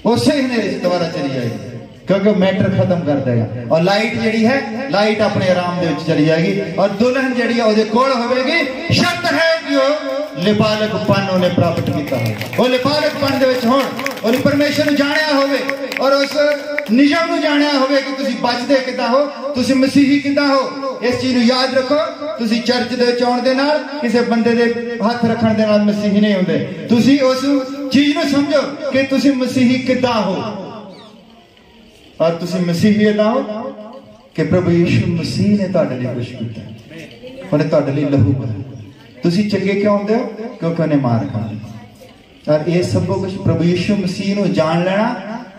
A: उसे हनेरे से दोबारा चली जाएगी क्योंकि मैटर खत्म कर देगा और लाइट जी है लाइट अपने आराम दे विच चली जाएगी और दुल्हन जी ओहदे कोल होवेगी। शर्त है कि वो लिपालकपन उन्हें प्राप्त किया है वो लिपालकपन दे विच होण और परमेश्वर नूं जाणिया होवे और उस नियम नूं जाणिया होवे कि तुसीं बचदे किदां हो तुसीं मसीही किदां हो। इस चीज़ नूं याद रखो तुसीं चर्च दे विच आउण दे नाल किसी बंदे दे हथ रखण दे नाल मसीही नहीं हुंदे। तुसीं उस चीज़ नूं समझो कि तुसीं मसीही किदां हो और तुसीं मसीही इदां हो कि प्रभु यीशु मसीह ने तुहाडे लई कुछ कीता उन्हें तुहाडे लई लहू बहाया। तुसीं चंगे क्यों हुंदे हो क्योंकि उन्हें मार खाई और ये सब कुछ प्रभु यीशु मसीह नूं जान लेना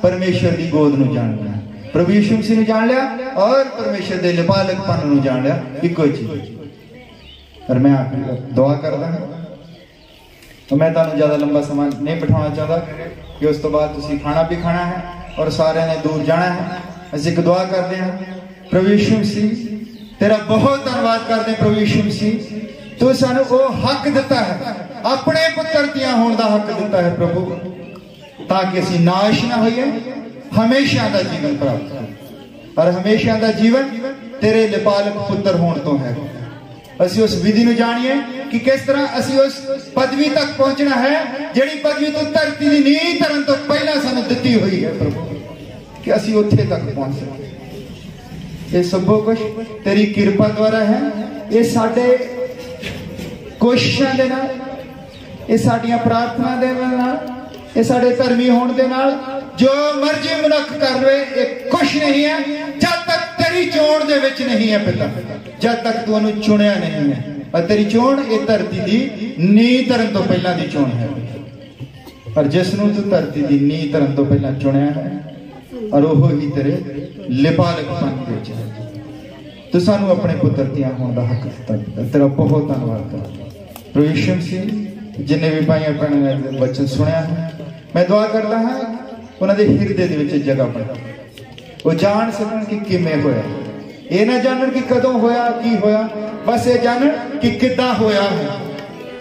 A: परमेश्वर की गोद नूं जान लेना प्रभु यीशु मसीह नूं जान लिया और परमेश्वर के लिपालकपन नूं जान लिया इक्को चीज। और मैं दुआ करदा तो मैं तुहानूं ज़्यादा लंबा समय नहीं बिठाना चाहता कि उस तो बाद तुसीं खाना भी खाना है और सारे ने दूर जाना है। असीं एक दुआ करते हैं प्रभु यीशु मसीह तेरा बहुत धन्यवाद करते हैं। प्रभु यीशु मसीह तू सानू वो हक दिता है अपने पुत्र दियां होने का हक दिता है प्रभु ताकि असीं नाश ना होइए हमेशा का जीवन प्राप्त करें और हमेशा का जीवन तेरे लिपालक पुत्र होने तो है। असीं उस विधि नूं जाणीए कि किस तरह असीं उस पदवी तक पहुंचना है जिहड़ी पदवी तू धरती की नींह धरन तो पहला सानू दित्ती हुई है प्रभु कि असीं उत्थे तक पहुंच सके। ये सब कुछ तेरी कृपा द्वारा है। ये साडे कोशिशां दे नाल ये साडियां प्रार्थना दे नाल ये साडे धर्मी होने दे नाल जो मर्जी मनुख कर ले ये कुछ नहीं है जब तक तेरी चोण दे विच नहीं है पिता जब तक तू उन्हें चुनिया नहीं है और तेरी चोण ये धरती की नींह धरन तो पहला दी चोण है और जिसनूं तू धरती की नींह धरन तो पहला चुनिया है और वो ही तेरे लिपालकपन विच है। तू सानू अपने पुत्र दियां होने का हक दिता तेरा बहुत धन्यवाद कर। प्रभु यीशु मसीह जिन्हें भी भाई अपने वचन सुनिया है मैं दुआ करता हाँ उन्होंने हिरदे दे विच जगह बना वो जान सकन कि किवें होया ये ना जानन कि कदों होया की होया बस ये जानन कि किद्दां होया है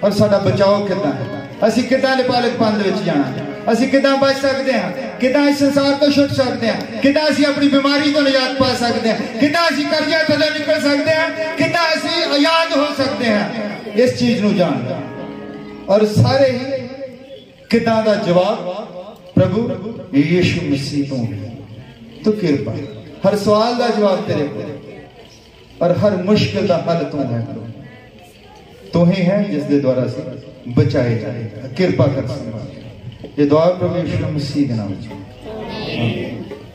A: और साडा बचाव किद्दां है असीं किद्दां लिपालकपन दे विच जाना है असीं किद्दां बच सकते हैं किद्दां इस संसार तो छुट सकते हैं किद्दां असीं अपनी बीमारी तो निजात पा सकते हैं किद्दां असीं कर्जे थल्ले निकल सकते हैं किद्दां असीं आजाद हो सकते हैं इस चीज नूं जान और सारे ही किद्दां दा जवाब प्रभु यीशु मसीह तो तो कृपा हर सवाल का जवाब तेरे को और हर मुश्किल का हल तू है तू ही है जिस दे द्वारा से बचाए जाए कृपा कर ये दुआ प्रभु यीशु मसीह के नाम में।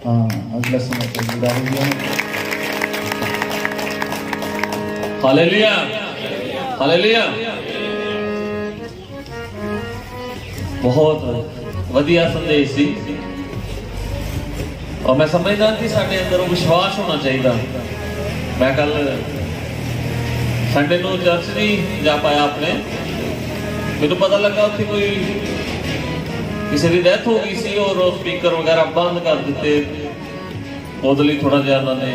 A: हाँ अगला समय तो जुड़ा हो गया।
B: Hallelujah hallelujah. बहुत वधिया संदेश सी और मैं समझदा कि साडे अंदर विश्वास होना चाहिए। मैं कल संडे नूं चर्च नहीं जा पाया अपने मैनूं पता लगा उत्थे कोई किसी की डेथ हो गई सी और स्पीकर वगैरह बंद कर दिते ਉਹਦੇ ਲਈ थोड़ा जिहा उन्होंने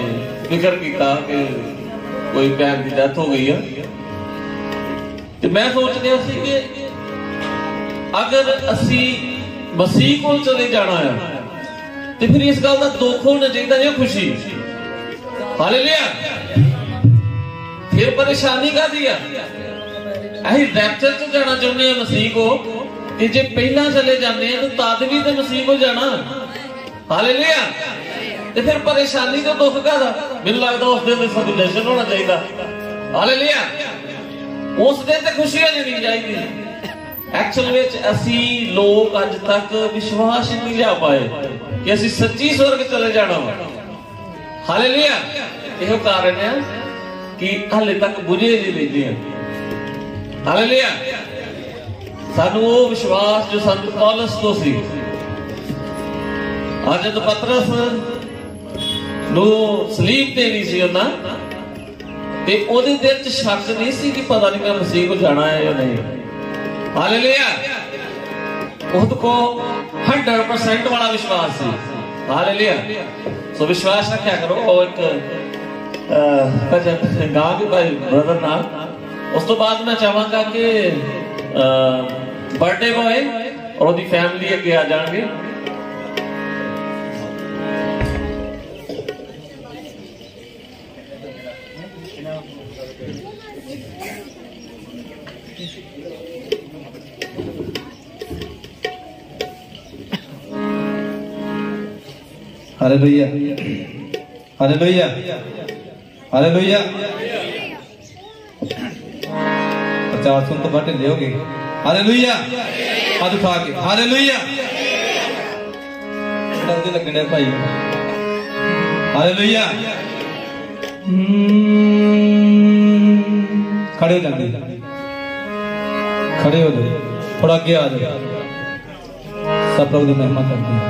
B: फिक्र किया कि कोई भैन की डेथ हो गई है तो मैं सोच रहा सी कि अगर असी मसीह को चले जाना है तो फिर इस गल का दुख होना चाहिए या खुशी। हालेलुया। फिर परेशानी काहदी है असीं रैप्चर च जाना चाहुंदे हां मसीह को कि जे पहला चले जाते हैं तो तद भी तो मसीह को जाना हालेलुया। ते फिर परेशानी तो दुख का मैनूं लगदा उस दिन सेलिब्रेशन होना चाहिए। हालेलुया। उस दिन ते खुशी हो जानी चाहिए। एक्चुअल में असी लोग अज तक विश्वास नहीं लिया पाए कि असी सच्ची स्वर्ग चले जाना। हालेलुया। यह कारण है कि हाले तक बुझे नहीं लेते हैं। हालेलुया। सानू वो विश्वास जो संत पौलुस तो सी, आज जब पतरस नू सलीब देनी सी उन्हां ते ओदे दिल च शक नहीं सी कि पता नहीं मैं मसीह को जाना है या नहीं। हालेलुया। खुद को 100% वाला विश्वास सी। हालेलुया। सो विश्वास रखा करो। और एक भजन गा भी भाई ब्रदर नाल। उस तो बाद मैं चाहांगा कि बर्थडे बॉय और उसकी फैमिली अगे आ जाएंगे।
C: हालेलुया। हालेलुया। हालेलुया। प्रचार सुन तो बाटे लियोगे। हालेलुया। हाथ उठा के हालेलुया। डरते लगने भाई। हालेलुया। खड़े हो जाओ। खड़े हो जाओ। थोड़ा आगे आ जाओ। सब प्रभु की महिमा करते हैं।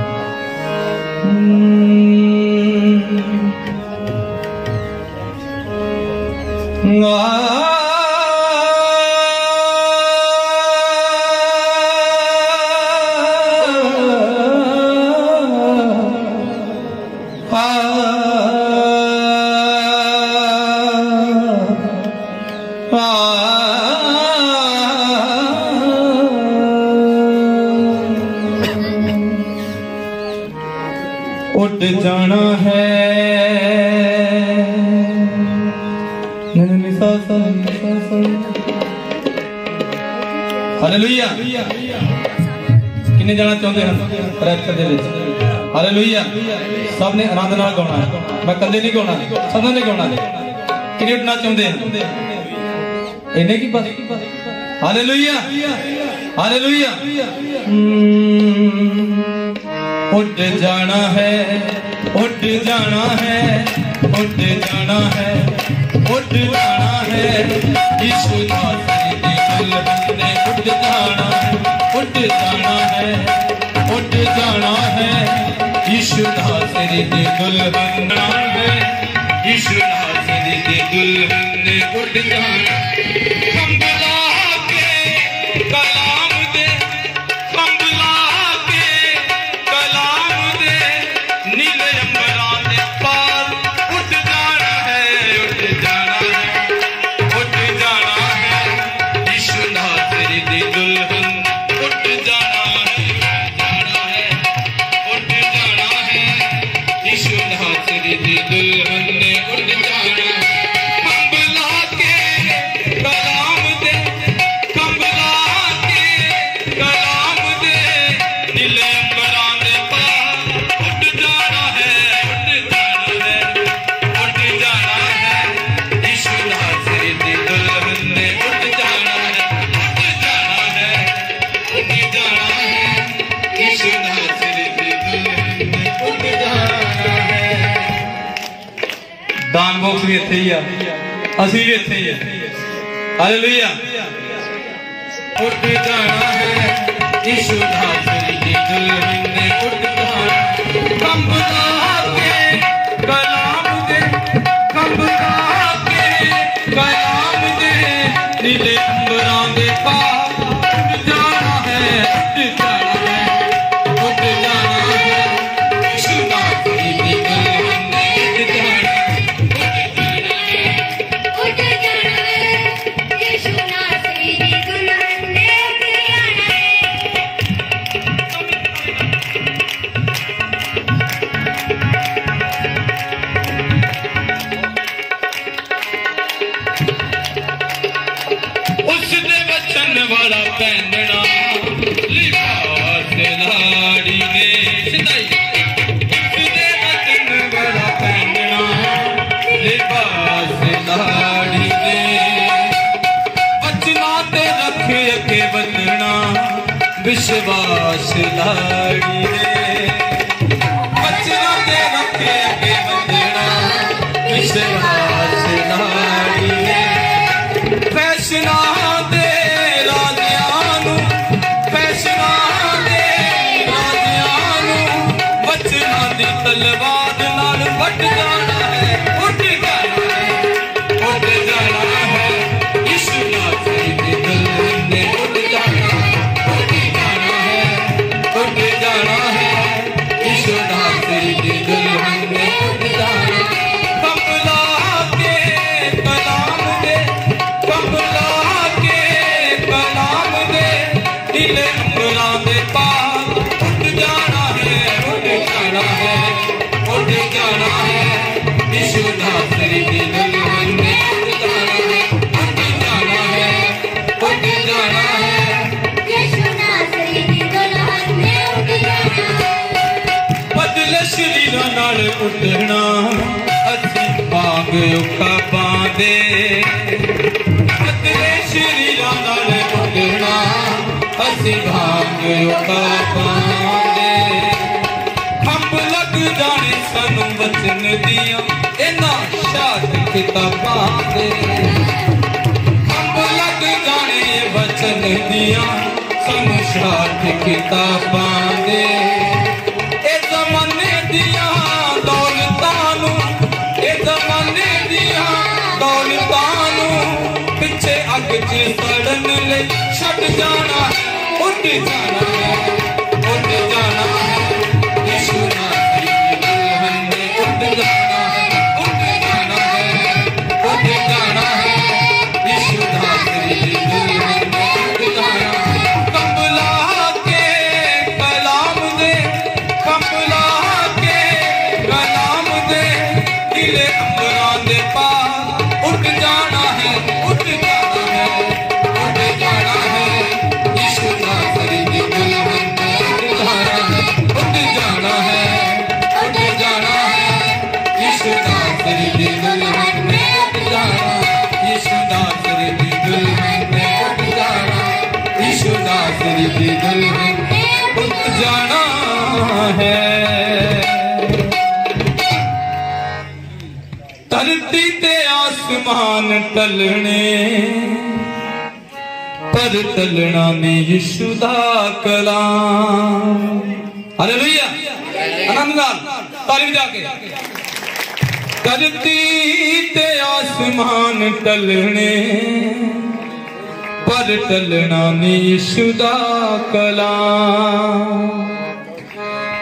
C: उठ जाना है। हालेलुया। किन्ने जाना चाहते हैं रैप्चर दे विच? हालेलुया। सब ने आनंद नाल गाना है। मैं कदे नहीं गाना, सबने नहीं गाना। किन्ने उठना चाहते हैं? इन्ने की बस। हालेलुया। हालेलुया। उठ जाना है, उठ जाना है, उठ जाना है, उठ जाना है। यीशु नासरी दी दुल्हन ने उठ जाना है, उठ जाना है, उठ जाना है। यीशु नासरी दी दुल्हन है, यीशु नासरी दी दुल्हन ने उठ जाना। कंबला के कलाम दे, कंबला के कलाम दे, नीले अंबरां दे पार उठ जाना है, उठ जाना है, उठ जाना है। यीशु नासरी दी दुल्हन उठ जाना है, उठ जाना है। यीशु नासरी दी दुल्हन ने उठ जाना है। कंबला के कलाम दे, कंबला के कलाम दे, नीले अंबरां दे पार उठ जाना है, उठ जाना है, उठ जाना है। यीशु नासरी दी दुल्हन ने उठ जाना है, उठ जाना है, उठ जाना है। यीशु नासरी दी दुल्हन ने उठ जाना है। दान बॉक्स भी इत्थे ही आ, असीं भी इत्थे ही आ। हालेलुया। उठ जाना है। यीशु नासरी दी दुल्हन ने उठ जाना। कंबला के कलाम दे, कंबला के कलाम दे, नीले अंबरां दे पार उठ जाना है, उठ जाना है, उठ जाना है। यीशु नासरी दी दुल्हन ने उठ जाना,
D: उठ जाना है। यीशु नासरी दी दुल्हन ने उठ जाना है।
C: उसने वचन वाला पहनना लिबास लाड़ी ने सिताई। लाड़ी ने बचना दे रखे अगे बंदना विश्वास लाड़ी ने फैशना दे राजियां फैशना दे राजियां बचना दी तलवार नाल वट जाना है उठ जाना है उठ जाना है यीशु नासरी दी दुल्हन ने उठ जाना है उठ जाना है यीशु नासरी दी दुल्हन ने उठ जाना कमला के कलाम दे कमला के कलाम दे दिल अंबरा दे पार उठ जाना है उठ जाना है उठ जाना है यीशु नासरी दी दुल्हन ने उठ जाना है उठ जाना है
D: यीशु नासरी दी दुल्हन ने उठ जाना है
C: बदले शरीरां नाल उठना असीं भांग उखा पांदे बदले शरीरां नाल उठना असीं भांग उखा पांदे खंभ लग जाने सानू वचन दियां इन्हां शाद किताबां दे खंभ लग जाने वचन दियां सानू शाद किताबां दे ए ज़माने दियां दौलतां नू ए ज़माने दियां दौलतां नू पिछे अग च सड़न लई छड्ड जाना उठ जाना है उठ जाना है यीशु नासरी दी दुल्हन ने उठ जाना है उठ जाना है उठ जाना है यीशु नासरी दी दुल्हन ने उठ जाना कमला के कलाम दे कमला के कलाम दे दिले अंबरां दे पार उठ जाना है उठ जाना है उठ जाना है यीशु नासरी दी दुल्हन ने उठ जाना है उठ जाना है उठ जाना है यीशु नासरी दी दुल्हन ने उठ जाना यीशु नासरी दी दुल्हन ने उठ जाना यीशु नासरी दी दुल्हन ने उठ जाना है धरती ते आसमान टलने पर टलना नहीं यीशु दा कलाम हालेलुया आनंद नाल ताली जाके धरती ते आसमान टलने पर टलना नहीं यीशु दा कलाम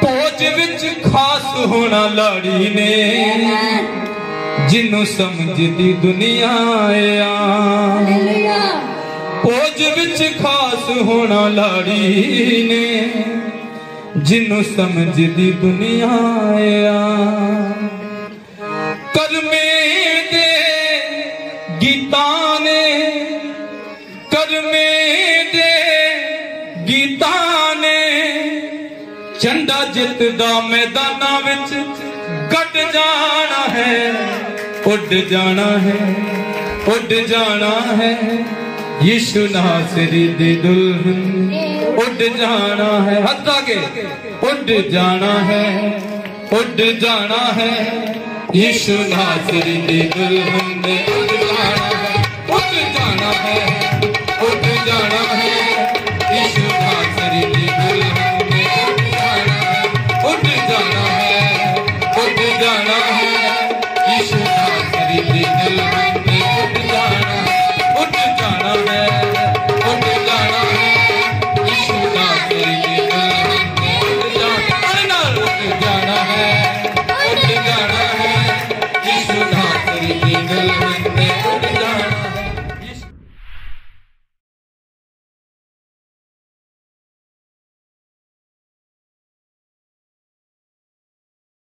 C: पोज विच खास होना लाड़ी ने जिन्नू समझदी दुनिया
D: हालेलुया
C: पोज विच खास होना लाड़ी ने जिन्नू समझदी दुनिया करमे दे गीता ने करमे दे गीता ने झंडा जितदा मैदाना विच गट जाना है उड़ जाना है उड़ जाना है यीशु नासरी दी दुल्हन उड़ जाना है हाथ आगे उड़ जाना है उड़ जाना है यीशु नासरी दी दुल्हन ने उड़ जाना है उड़ जाना है